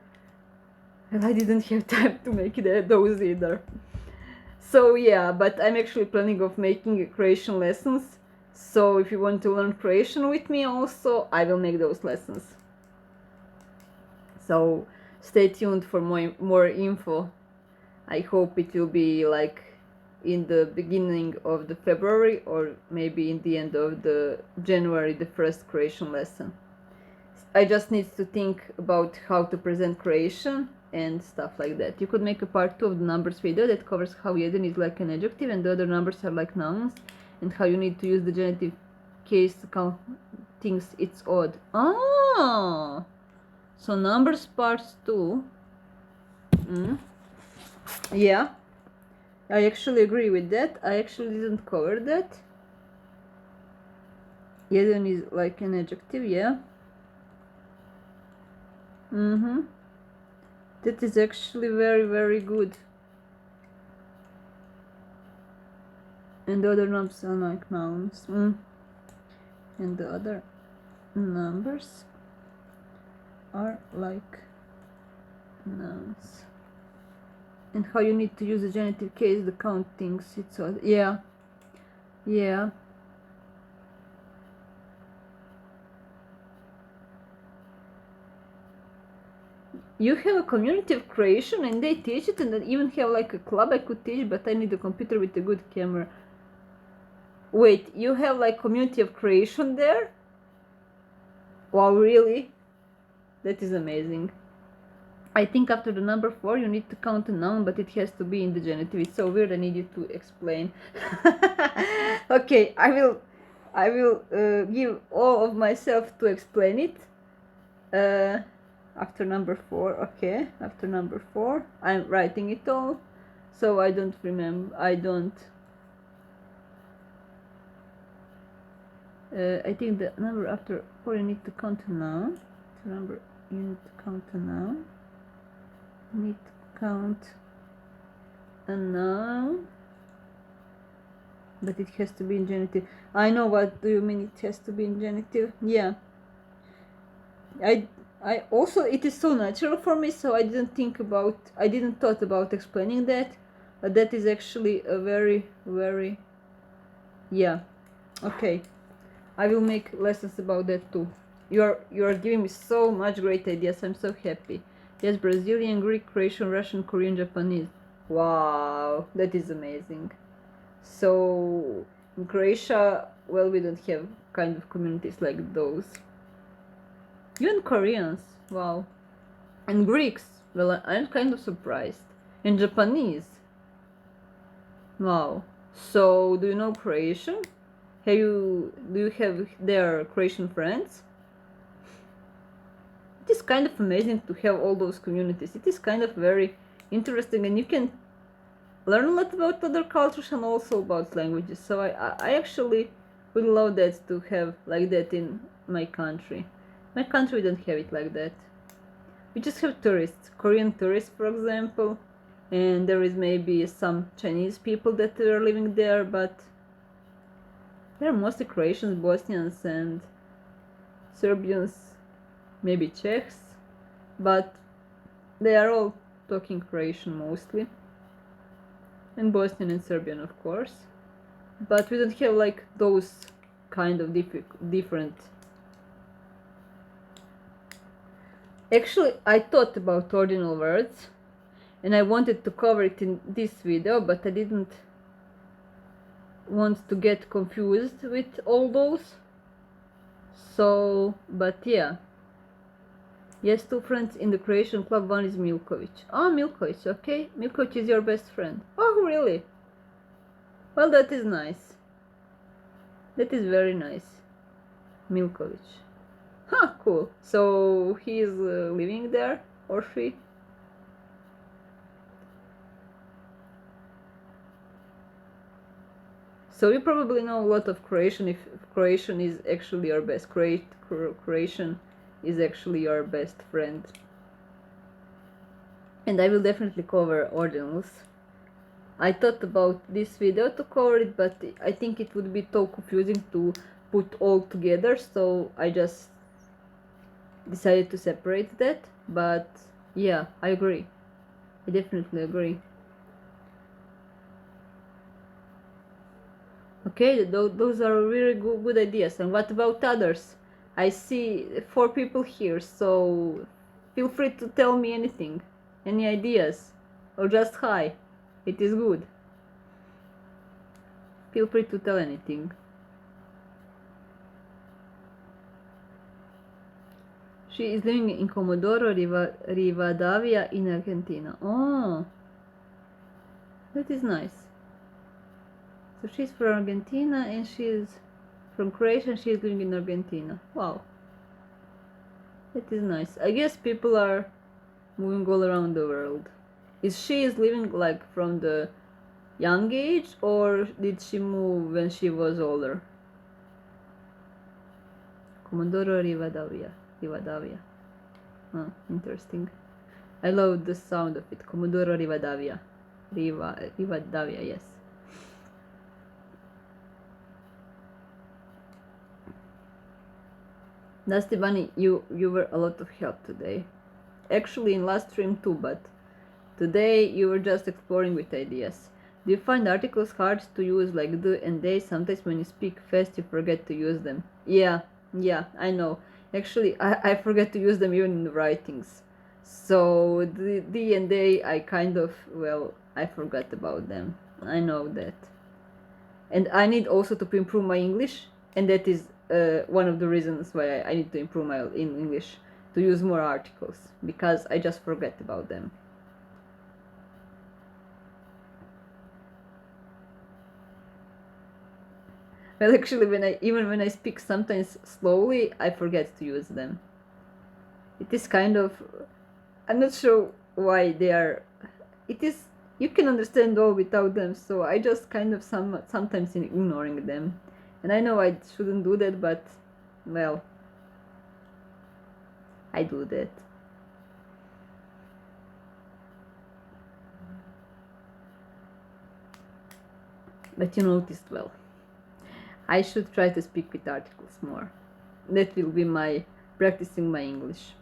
and I didn't have time to make those either. So yeah, but I'm actually planning of making Croatian lessons. So if you want to learn Croatian with me also, I will make those lessons. So stay tuned for more info. I hope it will be like in the beginning of the February or maybe in the end of the January, the first Croatian lesson. I just need to think about how to present Croatian and stuff like that. You could make a part 2 of the numbers video that covers how jedan is like an adjective and the other numbers are like nouns, and how you need to use the genitive case to count things it's odd. Ah, so numbers parts 2. Yeah, I actually agree with that. I actually didn't cover that. Jedan is like an adjective, yeah. That is actually very, very good. And the other numbers are like nouns. And the other numbers are like nouns. And how you need to use the genitive case, the count things, it's all, yeah. Yeah. You have a community of Croatian and they teach it, and they even have like a club I could teach, but I need a computer with a good camera. Wait, you have like community of Croatian there? Wow, really? That is amazing. I think after the number 4 you need to count a noun, but it has to be in the genitive. It's so weird, I need you to explain. Okay, I will give all of myself to explain it. After number 4, okay, after number 4, I'm writing it all, so I don't remember, I think the number after 4 you need to count a noun. The number you need to count a noun. Need to count a noun, but it has to be in genitive. I know what do you mean it has to be in genitive. Yeah, I also, it is so natural for me, so I didn't thought about explaining that, but that is actually a very, very, yeah. Okay, I will make lessons about that too. You are giving me so much great ideas. I'm so happy. Yes, Brazilian, Greek, Croatian, Russian, Korean, Japanese. Wow, that is amazing. So in Croatia, well, we don't have kind of communities like those. Even Koreans, wow. And Greeks, well, I'm kind of surprised. And Japanese, wow. So do you know Croatian? Do you have their Croatian friends? It is kind of amazing to have all those communities. It is kind of very interesting, and you can learn a lot about other cultures and also about languages. So I actually would love that to have like that in my country. My country don't have it like that. We just have tourists, Korean tourists, for example, and there is maybe some Chinese people that are living there, but they're mostly Croatians, Bosnians, and Serbians, maybe Czechs, but they are all talking Croatian mostly, and Bosnian and Serbian, of course. But we don't have like those kind of different. Actually, I thought about ordinal words, and I wanted to cover it in this video, but I didn't want to get confused with all those. So, but yeah. Yes, 2 friends in the Croatian club, one is Milkovic. Oh, Milkovic, okay. Milkovic is your best friend. Oh, really? Well, that is nice. That is very nice. Milkovic. Huh, cool. So he is living there, or she? So you probably know a lot of Croatian if Croatian is actually your best. Croatian is actually your best friend. And I will definitely cover ordinals. I thought about this video to cover it, but I think it would be too confusing to put all together, so I just decided to separate that. But yeah, I agree. I definitely agree. Okay, those are really good ideas. And what about others? I see 4 people here, so feel free to tell me anything. Any ideas? Or just hi. It is good. Feel free to tell anything. She is living in Comodoro Rivadavia in Argentina. Oh, that is nice. So she's from Argentina and she's from Croatia and she's living in Argentina. Wow. That is nice. I guess people are moving all around the world. Is she living like from the young age or did she move when she was older? Comodoro Rivadavia. Rivadavia. Huh, interesting. I love the sound of it. Comodoro Rivadavia. Rivadavia, yes. Dusty Bunny, you were a lot of help today. Actually in last stream too, but today you were just exploring with ideas. Do you find articles hard to use like the and they? Sometimes when you speak fast you forget to use them. Yeah, I know. Actually, I forget to use them even in the writings. So the and they, I kind of, well, I forgot about them. I know that. And I need also to improve my English, and that is one of the reasons why I need to improve my English, to use more articles, because I just forget about them. Well, actually, when I speak sometimes slowly, I forget to use them. It is kind of, I'm not sure why they are. It is, you can understand all without them, so I just kind of sometimes ignoring them, and I know I shouldn't do that, but well, I do that. But you noticed well. I should try to speak with articles more. That will be my practicing my English.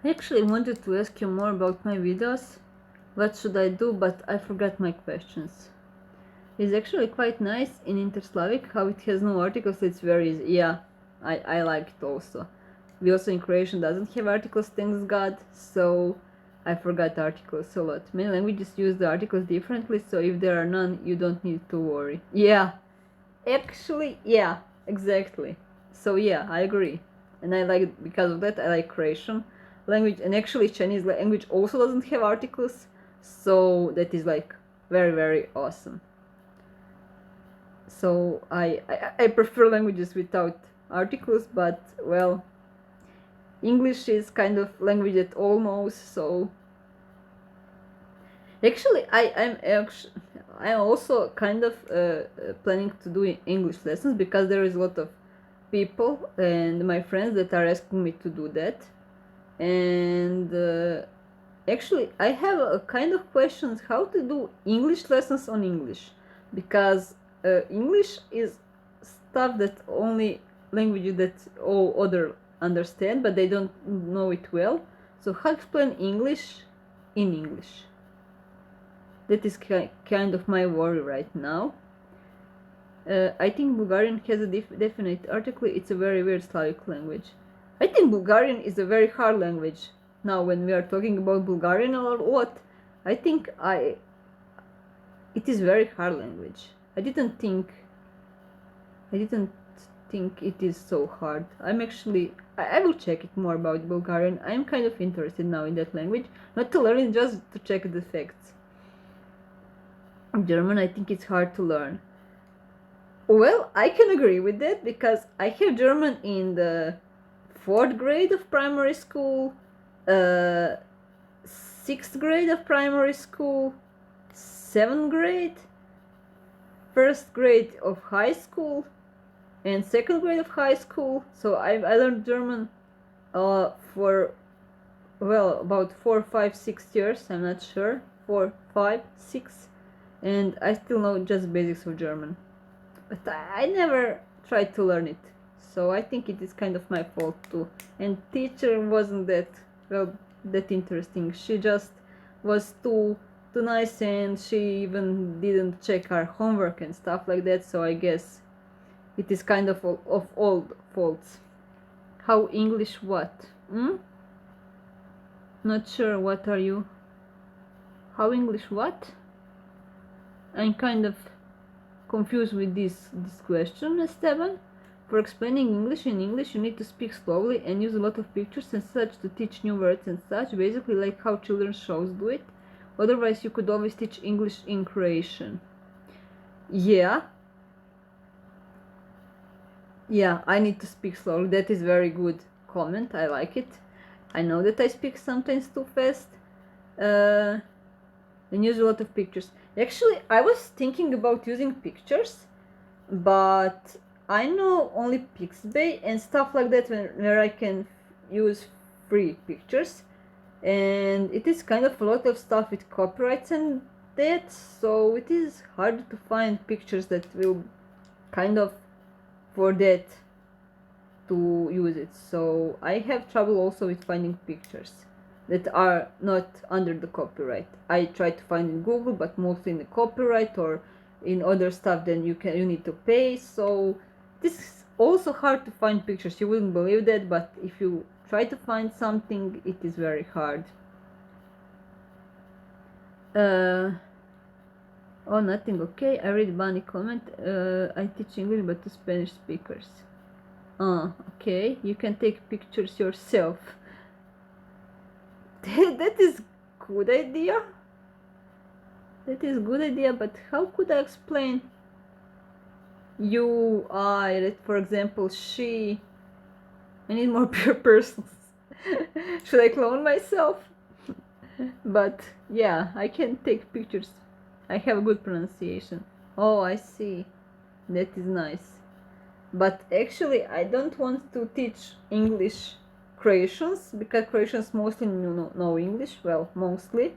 I actually wanted to ask you more about my videos. What should I do? But I forgot my questions. It's actually quite nice in Interslavic how it has no articles. It's very easy. Yeah, I like it also. We also in Croatian doesn't have articles, thanks God. So I forgot articles a lot. Many languages use the articles differently, so if there are none, you don't need to worry. Yeah, actually, yeah, exactly. So yeah, I agree. And I like, because of that, I like Croatian language. And actually Chinese language also doesn't have articles. So that is like very, very awesome. So I prefer languages without articles, but well, English is kind of language that all knows, so actually I'm also kind of planning to do English lessons, because there is a lot of people and my friends that are asking me to do that. And actually I have a kind of questions how to do English lessons on English, because English is stuff that only language that all other understand, but they don't know it well. So how to explain English in English? That is kind of my worry right now. I think Bulgarian has a definite article. It's a very weird Slavic language. I think Bulgarian is a very hard language. Now when we are talking about Bulgarian a lot, I think it is very hard language. I didn't think it is so hard. I will check it more about Bulgarian. I'm kind of interested now in that language, not to learn it, just to check the facts. German, I think it's hard to learn. Well, I can agree with that because I have German in the 4th grade of primary school, 6th grade of primary school, 7th grade, 1st grade of high school, and 2nd grade of high school. So I learned German for, well, about 4, 5, 6 years. I'm not sure. 4, 5, 6, and I still know just basics of German. But I never tried to learn it, so I think it is kind of my fault too. And teacher wasn't that interesting. She just was too nice, and she even didn't check our homework and stuff like that. So I guess it is kind of all faults. How English what? Not sure. What are you? How English what? I'm kind of confused with this question, Esteban. For explaining English in English, you need to speak slowly and use a lot of pictures and such to teach new words and such, basically like how children's shows do it. Otherwise, you could always teach English in Croatian. Yeah, I need to speak slowly. That is very good comment. I like it. I know that I speak sometimes too fast. And use a lot of pictures. Actually, I was thinking about using pictures, but I know only Pixabay and stuff like that where I can use free pictures, and it is kind of a lot of stuff with copyrights and that, so it is hard to find pictures that will kind of for that to use it. So I have trouble also with finding pictures that are not under the copyright. I try to find in Google, but mostly in the copyright or in other stuff, then you need to pay. So this is also hard to find pictures. You wouldn't believe that, but if you try to find something, it is very hard. Oh, nothing. Okay, I read Bunny comment. I teach English but to Spanish speakers. Okay, you can take pictures yourself. That is good idea. That is good idea, but how could I explain you, I, that for example, she, I need more persons. Should I clone myself? But yeah, I can take pictures. I have a good pronunciation. Oh, I see. That is nice. But actually, I don't want to teach English Croatians, because Croatians mostly know English, well, mostly,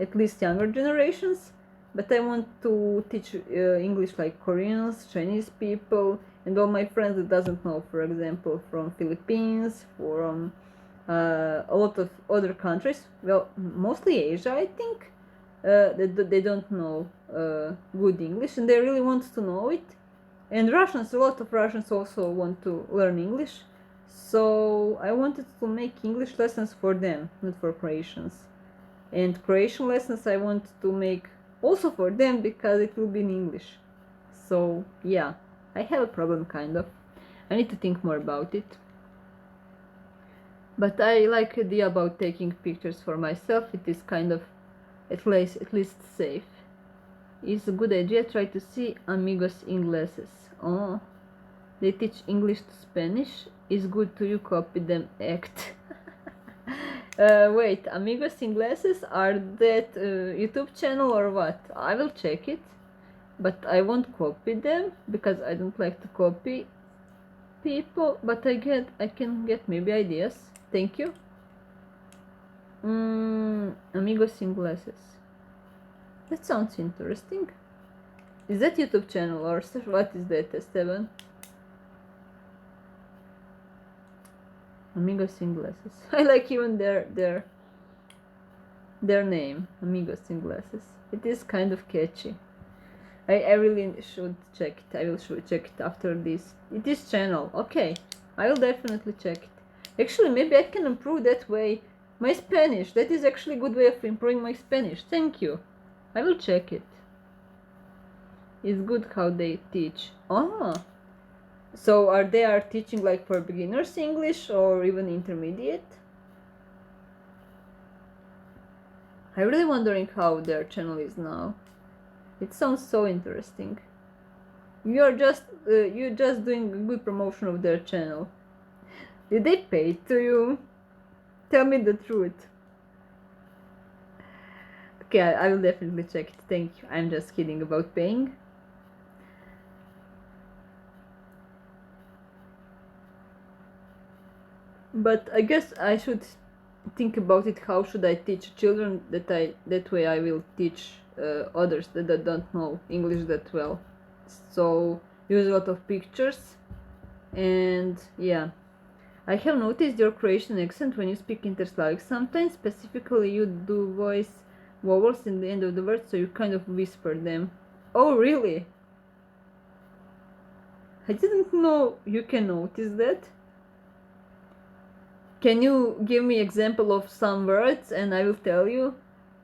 at least younger generations. But I want to teach English like Koreans, Chinese people, and all my friends that doesn't know, for example, from Philippines, from a lot of other countries, well, mostly Asia, I think, they don't know good English, and they really want to know it. And Russians, a lot of Russians also want to learn English. So I wanted to make English lessons for them, not for Croatians. And Croatian lessons I want to make also for them, because it will be in English. So yeah, I have a problem kind of. I need to think more about it. But I like the idea about taking pictures for myself. It is kind of at least safe. It's a good idea. Try to see Amigos Ingleses. Oh, they teach English to Spanish. It's good to you copy them act. Wait, Amigos Ingleses, are that YouTube channel or what? I will check it, but I won't copy them because I don't like to copy people. But I can get maybe ideas. Thank you. Amigos Ingleses. That sounds interesting. Is that YouTube channel or what is that, Esteban? Amigos Ingleses. I like even their name, Amigos Ingleses. It is kind of catchy. I really should check it. I will check it after this. It is channel. Okay, I will definitely check it. Actually, maybe I can improve that way my Spanish. That is actually a good way of improving my Spanish. Thank you. I will check it. It's good how they teach. Oh, so are teaching like for beginners English or even intermediate? I'm really wondering how their channel is now. It sounds so interesting. You're just doing a good promotion of their channel. Did they pay to you? Tell me the truth. Okay, I will definitely check it. Thank you. I'm just kidding about paying. But I guess I should think about it. How should I teach children that way I will teach others that don't know English that well. So use a lot of pictures, and yeah. I have noticed your Croatian accent when you speak interslavic. Sometimes, specifically, you do voice vowels in the end of the word, so you kind of whisper them. Oh, really? I didn't know you can notice that. Can you give me example of some words and I will tell you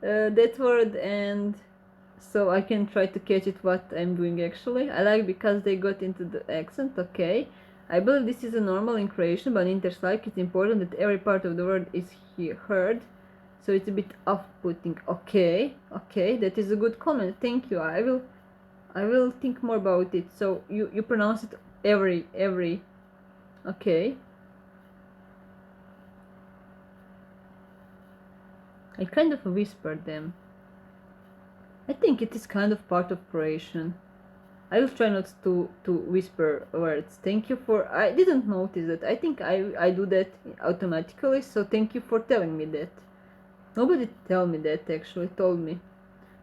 that word, and so I can try to catch it what I'm doing actually. I like because they got into the accent, okay. I believe this is a normal in Croatian, but in Interslavic it's important that every part of the word is heard, so it's a bit off-putting. Okay, that is a good comment. Thank you. I will think more about it. So you pronounce it every. Okay. I kind of whispered them. I think it is kind of part of Croatian. I will try not to whisper words. Thank you for... I didn't notice that. I think I do that automatically, so thank you for telling me that. Nobody told me that actually, told me.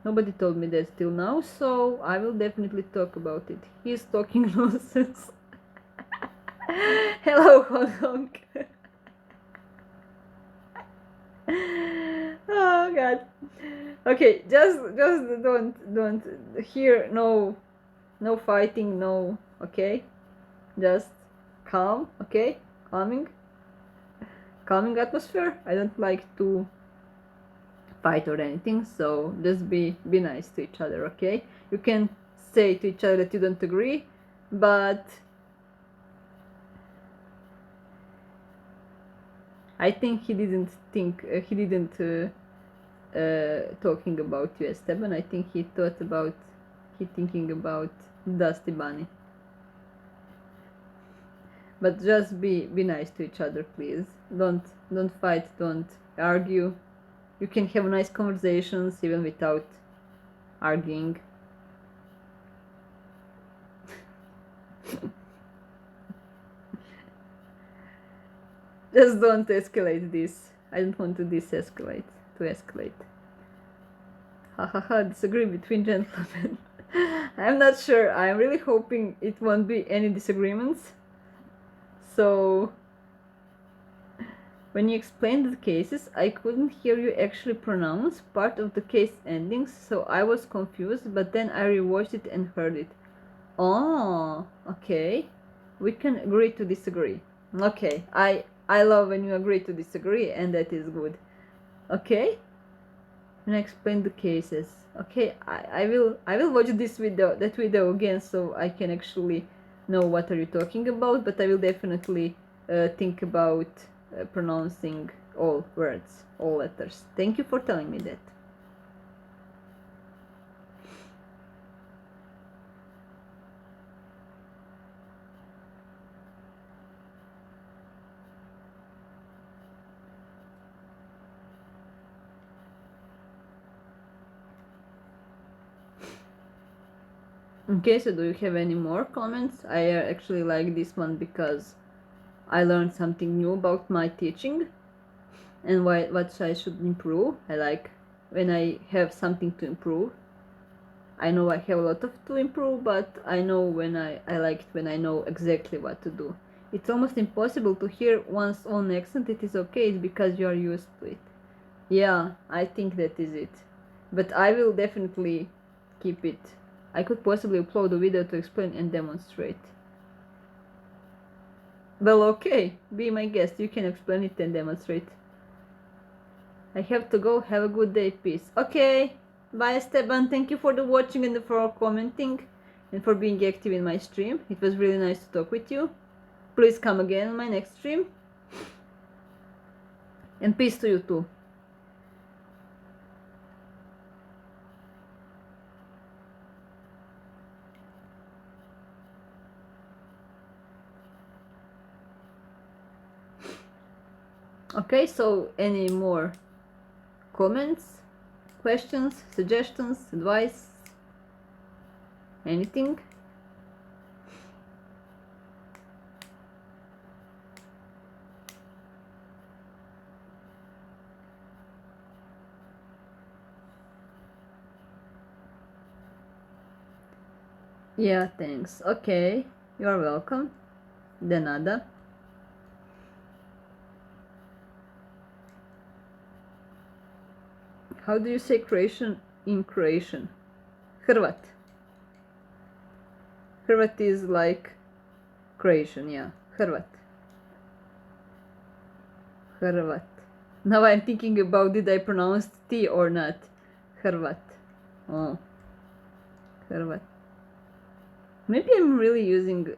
Nobody told me that till now, so I will definitely talk about it. He's talking nonsense. Hello, Hong Kong. Oh god. Okay, just don't here, no fighting, no, okay? Just calm, okay? Calming atmosphere. I don't like to fight or anything, so just be nice to each other, okay? You can say to each other that you don't agree, but I think he didn't talking about you, Esteban. I think he thinking about Dusty Bunny. But just be nice to each other, please. Don't fight, don't argue. You can have nice conversations even without arguing. Just don't escalate this. I don't want to escalate. Hahaha, disagree between gentlemen. I'm not sure. I'm really hoping it won't be any disagreements. So, when you explained the cases, I couldn't hear you actually pronounce part of the case endings, so I was confused, but then I rewatched it and heard it. Oh, okay. We can agree to disagree. Okay, I love when you agree to disagree, and that is good. Okay? And explain the cases. Okay, I will watch that video again, so I can actually know what are you talking about, but I will definitely think about pronouncing all words, all letters. Thank you for telling me that. Okay, so do you have any more comments? I actually like this one because I learned something new about my teaching and what I should improve. I like when I have something to improve. I know I have a lot of to improve, but I know when I like it when I know exactly what to do. It's almost impossible to hear one's own accent. It is okay, it's because you are used to it. Yeah, I think that is it. But I will definitely keep it. I could possibly upload a video to explain and demonstrate. Well, okay, be my guest. You can explain it and demonstrate. I have to go. Have a good day. Peace. Okay. Bye, Esteban. Thank you for the watching and for commenting. and for being active in my stream. It was really nice to talk with you. Please come again on my next stream. And peace to you too. Okay, so any more comments, questions, suggestions, advice, anything? Yeah, thanks. Okay, you're welcome. De nada. How do you say Croatian in Croatian? Hrvat. Hrvat is like Croatian, yeah. Hrvat. Hrvat. Now I'm thinking about did I pronounce T or not. Hrvat. Oh. Hrvat. Maybe I'm really using...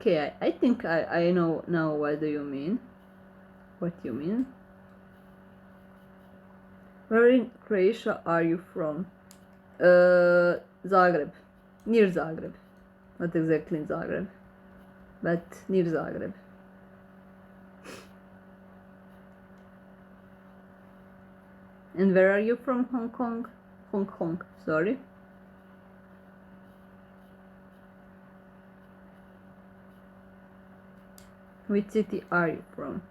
Okay, I think I know now what do you mean. What you mean. Where in Croatia are you from? Zagreb. Near Zagreb. Not exactly in Zagreb, but near Zagreb. And where are you from? Hong Kong? Hong Kong, sorry. Which city are you from?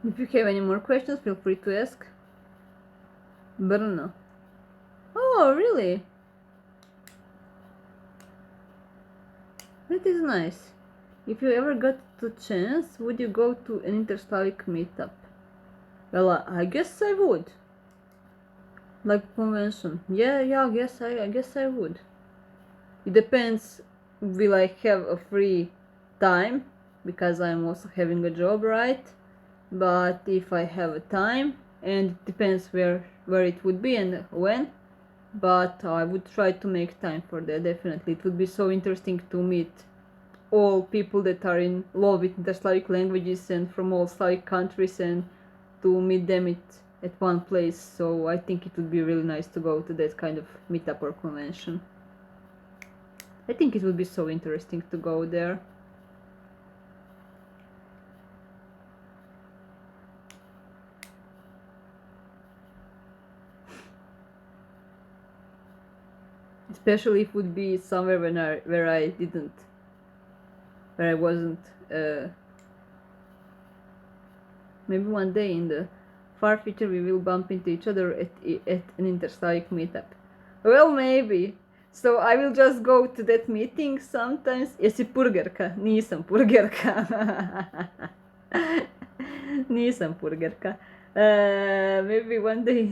If you have any more questions, feel free to ask. Brno. Oh, really? That is nice. If you ever got the chance, would you go to an Interslavic meetup? Well, I guess I would. Like convention. Yeah, I guess I would. It depends, will I have a free time, because I'm also having a job, right? But if I have a time, and it depends where it would be and when, but I would try to make time for that, definitely. It would be so interesting to meet all people that are in love with Interslavic languages and from all Slavic countries, and to meet them at one place. So I think it would be really nice to go to that kind of meetup or convention. I think it would be so interesting to go there. Especially if it would be somewhere where I wasn't. Maybe one day in the far future we will bump into each other at an Interslavic meetup. Well, maybe. So I will just go to that meeting sometimes. Jesi purgerka? Nisam purgerka. Nisam purgerka. Maybe one day.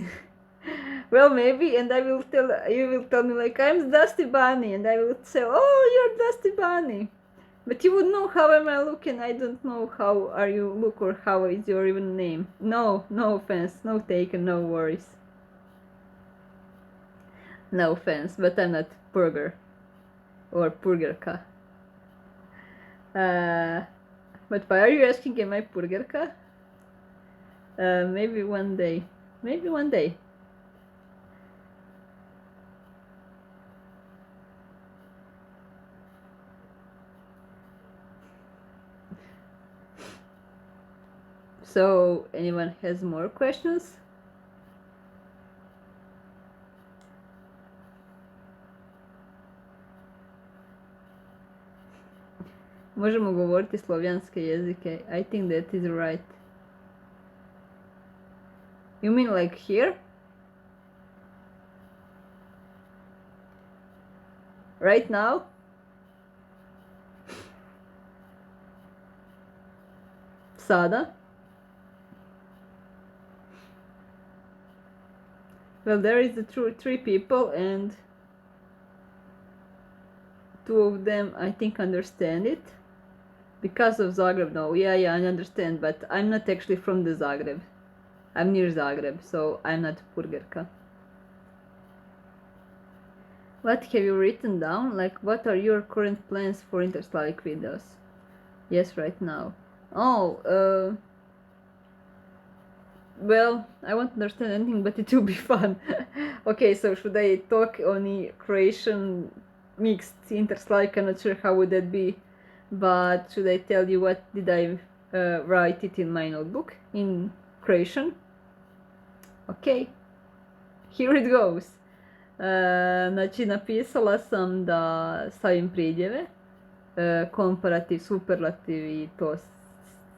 Well, maybe, and you will tell me like, I'm Dusty Bunny, and I will say, oh, you're Dusty Bunny. But you would know how am I look, and I don't know how are you look or how is your even name. No offense, no taken, no worries. No offense, but I'm not Purger or Purgerka. But why are you asking, am I Purgerka? Maybe one day. Maybe one day. So, anyone has more questions? Možemo govoriti slovjanske jezike. I think that is right. You mean like here? Right now? Sada? Well, there is the three people, and two of them I think understand it. Because of Zagreb, no. Yeah, I understand, but I'm not actually from the Zagreb. I'm near Zagreb, so I'm not Purgerka. What have you written down? Like, what are your current plans for Interslavic videos? Yes, right now. Oh, well, I won't understand anything, but it will be fun. Okay, so should I talk only Croatian mixed Interslavic? I'm not sure how would that be, but should I tell you what did I write it in my notebook in Croatian? Okay, here it goes. Znači, napisala sam da stavim pridjeve, komparativ, superlativ i to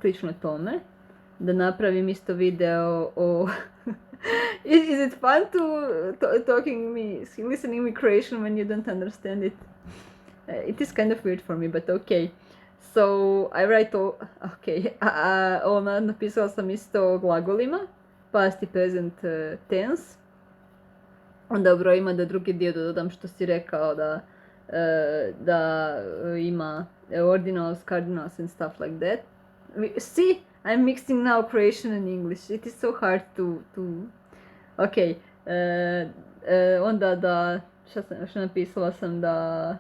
slično tome. Da napravim isto video o... Is it fun to listening me Croatian when you don't understand it? It is kind of weird for me, but okay. So, I write okay, napisala sam isto o glagolima, past i present tense. Onda u brojima da drugi dio dodam što si rekao da ima ordinals, cardinals and stuff like that. See, I'm mixing now Croatian and English. It is so hard to... Okay, onda da, što napisala sam da...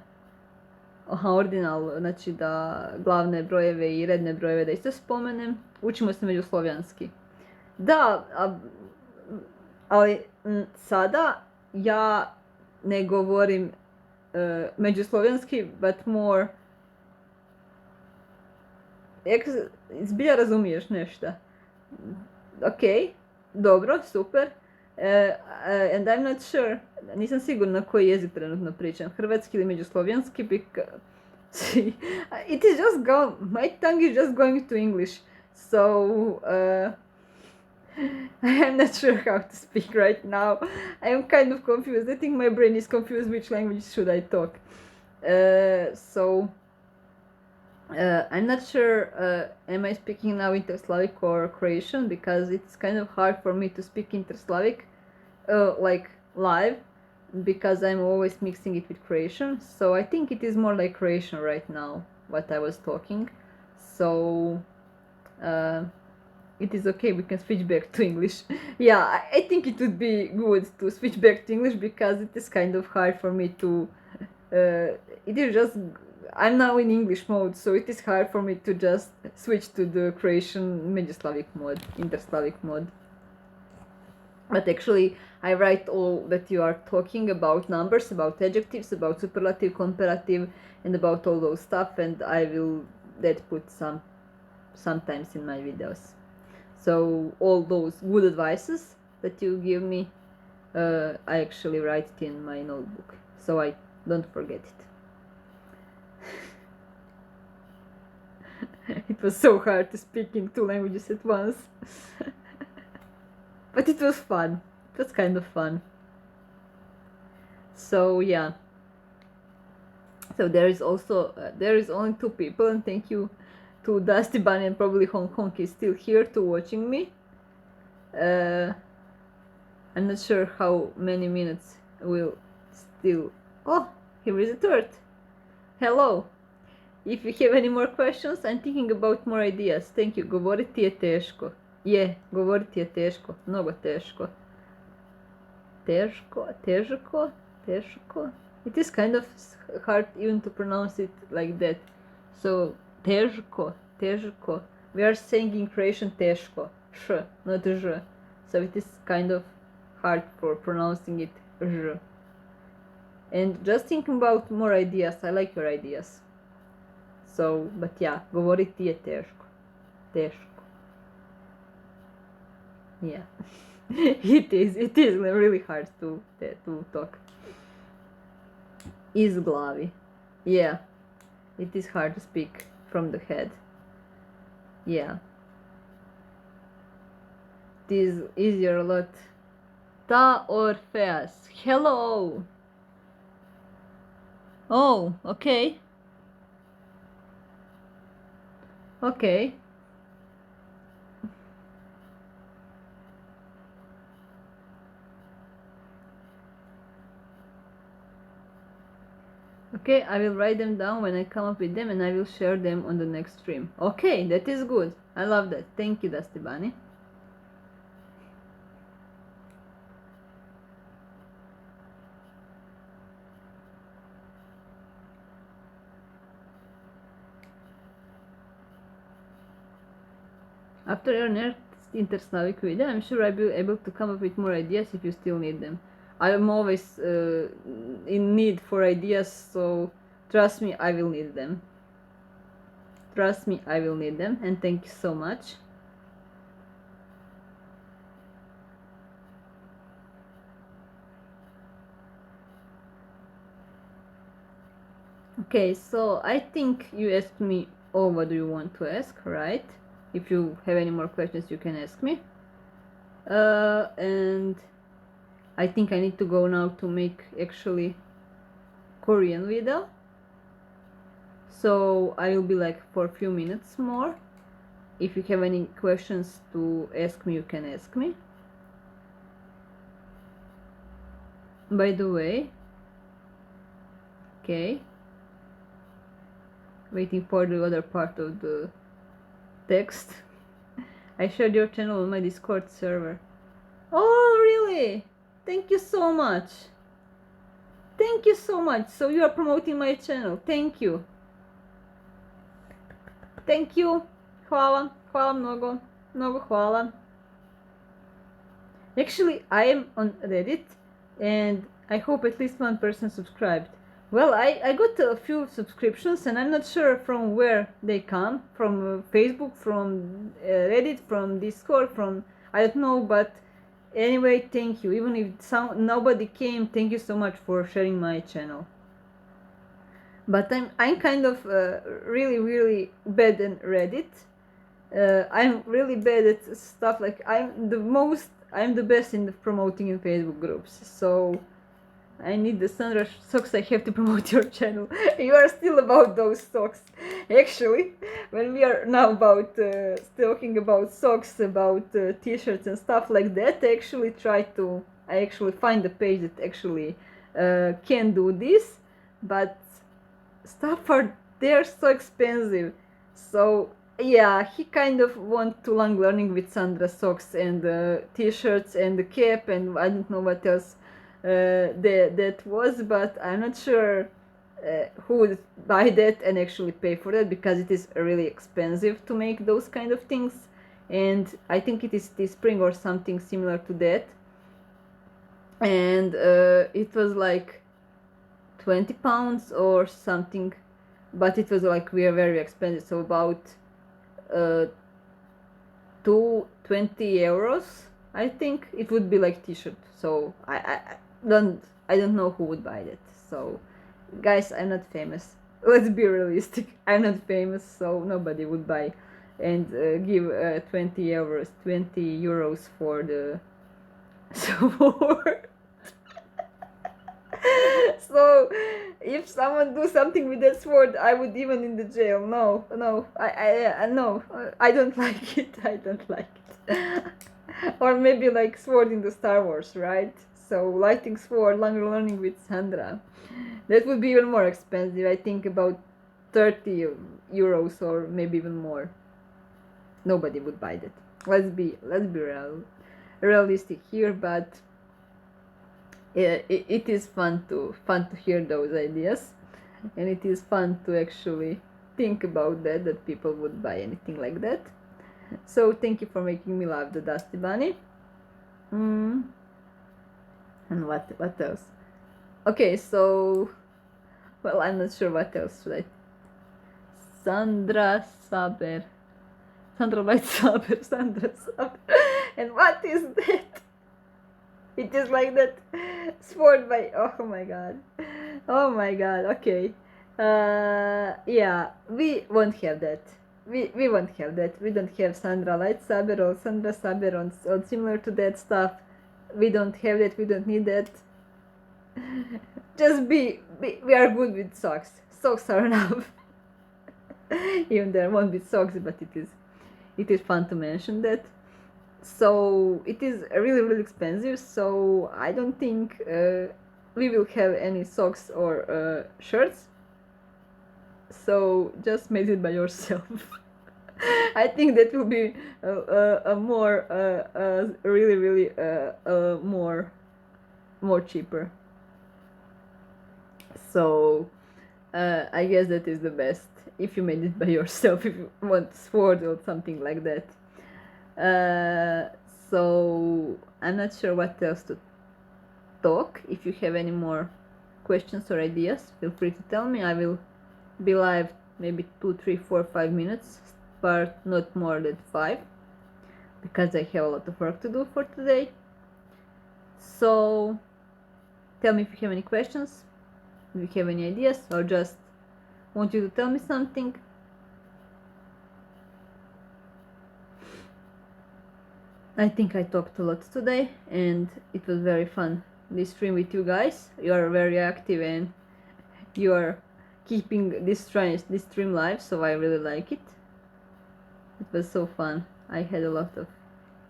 ordinal, znači da glavne brojeve i redne brojeve da isto spomenem. Učimo se međuslovjanski. Da, ali sada ja ne govorim međuslovjanski, but more... Zbilja razumiješ nešto. Ok, dobro, super. And I'm not sure, nisam sigurna koji jezik trenutno pričam, hrvatski ili međuslovjanski, because it is just my tongue is just going to English, so I'm not sure how to speak right now. I am kind of confused. I think my brain is confused which language should I talk. I'm not sure, am I speaking now Interslavic or Croatian, because it's kind of hard for me to speak Interslavic, like live, because I'm always mixing it with Croatian. So I think it is more like Croatian right now, what I was talking. So it is okay, we can switch back to English. Yeah, I think it would be good to switch back to English, because it is kind of hard for me to... it is just... I'm now in English mode, so it is hard for me to just switch to the Croatian Međuslavic mode, Interslavic mode. But actually, I write all that you are talking about: numbers, about adjectives, about superlative, comparative, and about all those stuff, and I will put sometimes in my videos. So all those good advices that you give me, I actually write it in my notebook, so I don't forget it. It was so hard to speak in two languages at once. But it was fun. It was kind of fun. So yeah. So there is also there is only two people, and thank you to Dusty Bunny, and probably Hong Kong is still here to watching me. I'm not sure how many minutes will still... Oh, here is a third. Hello. If you have any more questions, I'm thinking about more ideas. Thank you. Govoriti je teško. Je, govoriti je teško. Mnogo teško. Teško. It is kind of hard even to pronounce it like that. So, teško. We are saying in Croatian teško. Š, not ž. So it is kind of hard for pronouncing it ž. And just thinking about more ideas. I like your ideas. So, but yeah, govoriti je teško. Yeah. It is really hard to talk. Iz glavi. Yeah. It is hard to speak from the head. Yeah. It is easier a lot. Ta Orpheus. Hello. Oh, okay. Okay. Okay, I will write them down when I come up with them, and I will share them on the next stream. Okay, that is good. I love that. Thank you, Dusty Bunny. After your next Inter-Slavic video, I'm sure I'll be able to come up with more ideas if you still need them. I am always in need for ideas, so trust me, I will need them. Trust me, I will need them, and thank you so much. Okay, so I think you asked me all what do you want to ask, right? If you have any more questions, you can ask me. And I think I need to go now to make actually Korean video. So I will be like for a few minutes more. If you have any questions to ask me, you can ask me. By the way, okay, waiting for the other part of the text. I shared your channel on my Discord server. Oh, really? Thank you so much. Thank you so much. So you are promoting my channel. Thank you. Thank you. Hvala. Hvala mnogo. Mnogo hvala. Actually, I am on Reddit and I hope at least one person subscribed. Well, I got a few subscriptions and I'm not sure from where they come. From Facebook, from Reddit, from Discord, from I don't know, but anyway, thank you. Even if nobody came, thank you so much for sharing my channel. But I'm kind of really bad at Reddit. I'm really bad at stuff like I'm the best in promoting in Facebook groups. So I need the Sandra socks. I have to promote your channel. You are still about those socks. Actually, when we are now about talking about socks, about t-shirts and stuff like that, I actually find a page that actually can do this, but stuff are they're so expensive. So yeah, he kind of want to Langlearning with Sandra socks and t-shirts and the cap and I don't know what else that was, but I'm not sure who would buy that and actually pay for that, because it is really expensive to make those kind of things, and I think it is Teespring or something similar to that, and it was like 20 pounds or something, but it was like very expensive, so about 20 euros I think it would be like t-shirt. So I don't know who would buy that. So guys, I'm not famous. Let's be realistic. I'm not famous, so nobody would buy and give 20 euros for the sword. So if someone do something with that sword, I would even in the jail. No, I don't like it. I don't like it. Or maybe like sword in the Star Wars, right? So lighting sword, Langlearning with Sandra. That would be even more expensive. I think about 30 euros or maybe even more. Nobody would buy that. Let's be realistic here, but it is fun to hear those ideas, and it is fun to actually think about that people would buy anything like that. So thank you for making me laugh, the Dusty Bunny. And what else? Okay, so well, I'm not sure what else should I. Sandra Saber, Sandra Light Saber, Sandra Saber. And what is that? It is like that sport by, oh my god, okay, yeah, we won't have that. We won't have that. We don't have Sandra Light Saber or Sandra Saber or similar to that stuff. We don't have that. We don't need that. Just we are good with socks. Socks are enough. Even there won't be socks, but it is fun to mention that. So it is really expensive, so I don't think we will have any socks or shirts. So just meditate by yourself. I think that will be a more really really more cheaper. So I guess that is the best if you made it by yourself, if you want sword or something like that. So I'm not sure what else to talk. If you have any more questions or ideas, feel free to tell me. I will be live maybe 2, 3, 4, 5 minutes, but not more than 5, because I have a lot of work to do for today. So tell me if you have any questions, if you have any ideas, or just want you to tell me something. I think I talked a lot today, and it was very fun, this stream with you guys. You are very active and you are keeping this stream live, so I really like it. It was so fun. I had a lot of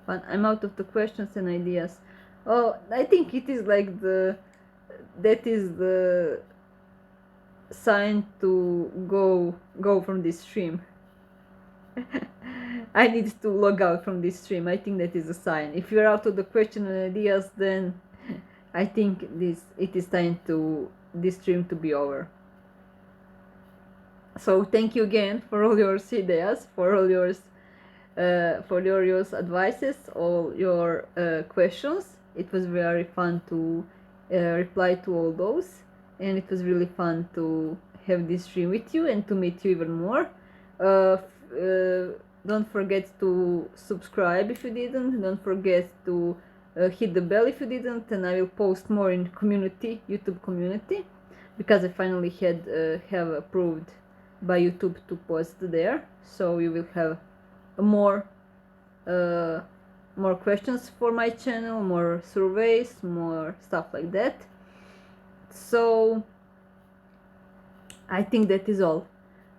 fun. I'm out of the questions and ideas. Oh, I think it is like that is the sign to go from this stream. I need to log out from this stream. I think that is a sign. If you're out of the question and ideas, then I think it is time to this stream to be over. So thank you again for all your ideas, for all your advices, all your questions. It was very fun to reply to all those, and it was really fun to have this stream with you and to meet you even more. Don't forget to subscribe if you didn't. Don't forget to hit the bell if you didn't, and I will post more in YouTube community, because I finally have approved by YouTube to post there, so you will have more more questions for my channel, more surveys, more stuff like that. So I think that is all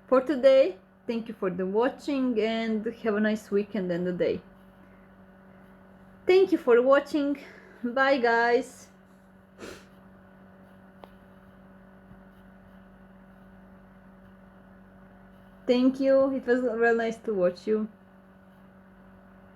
for today. Thank you for the watching, and have a nice weekend and a day. Thank you for watching. Bye guys. Thank you. It was very nice to watch you.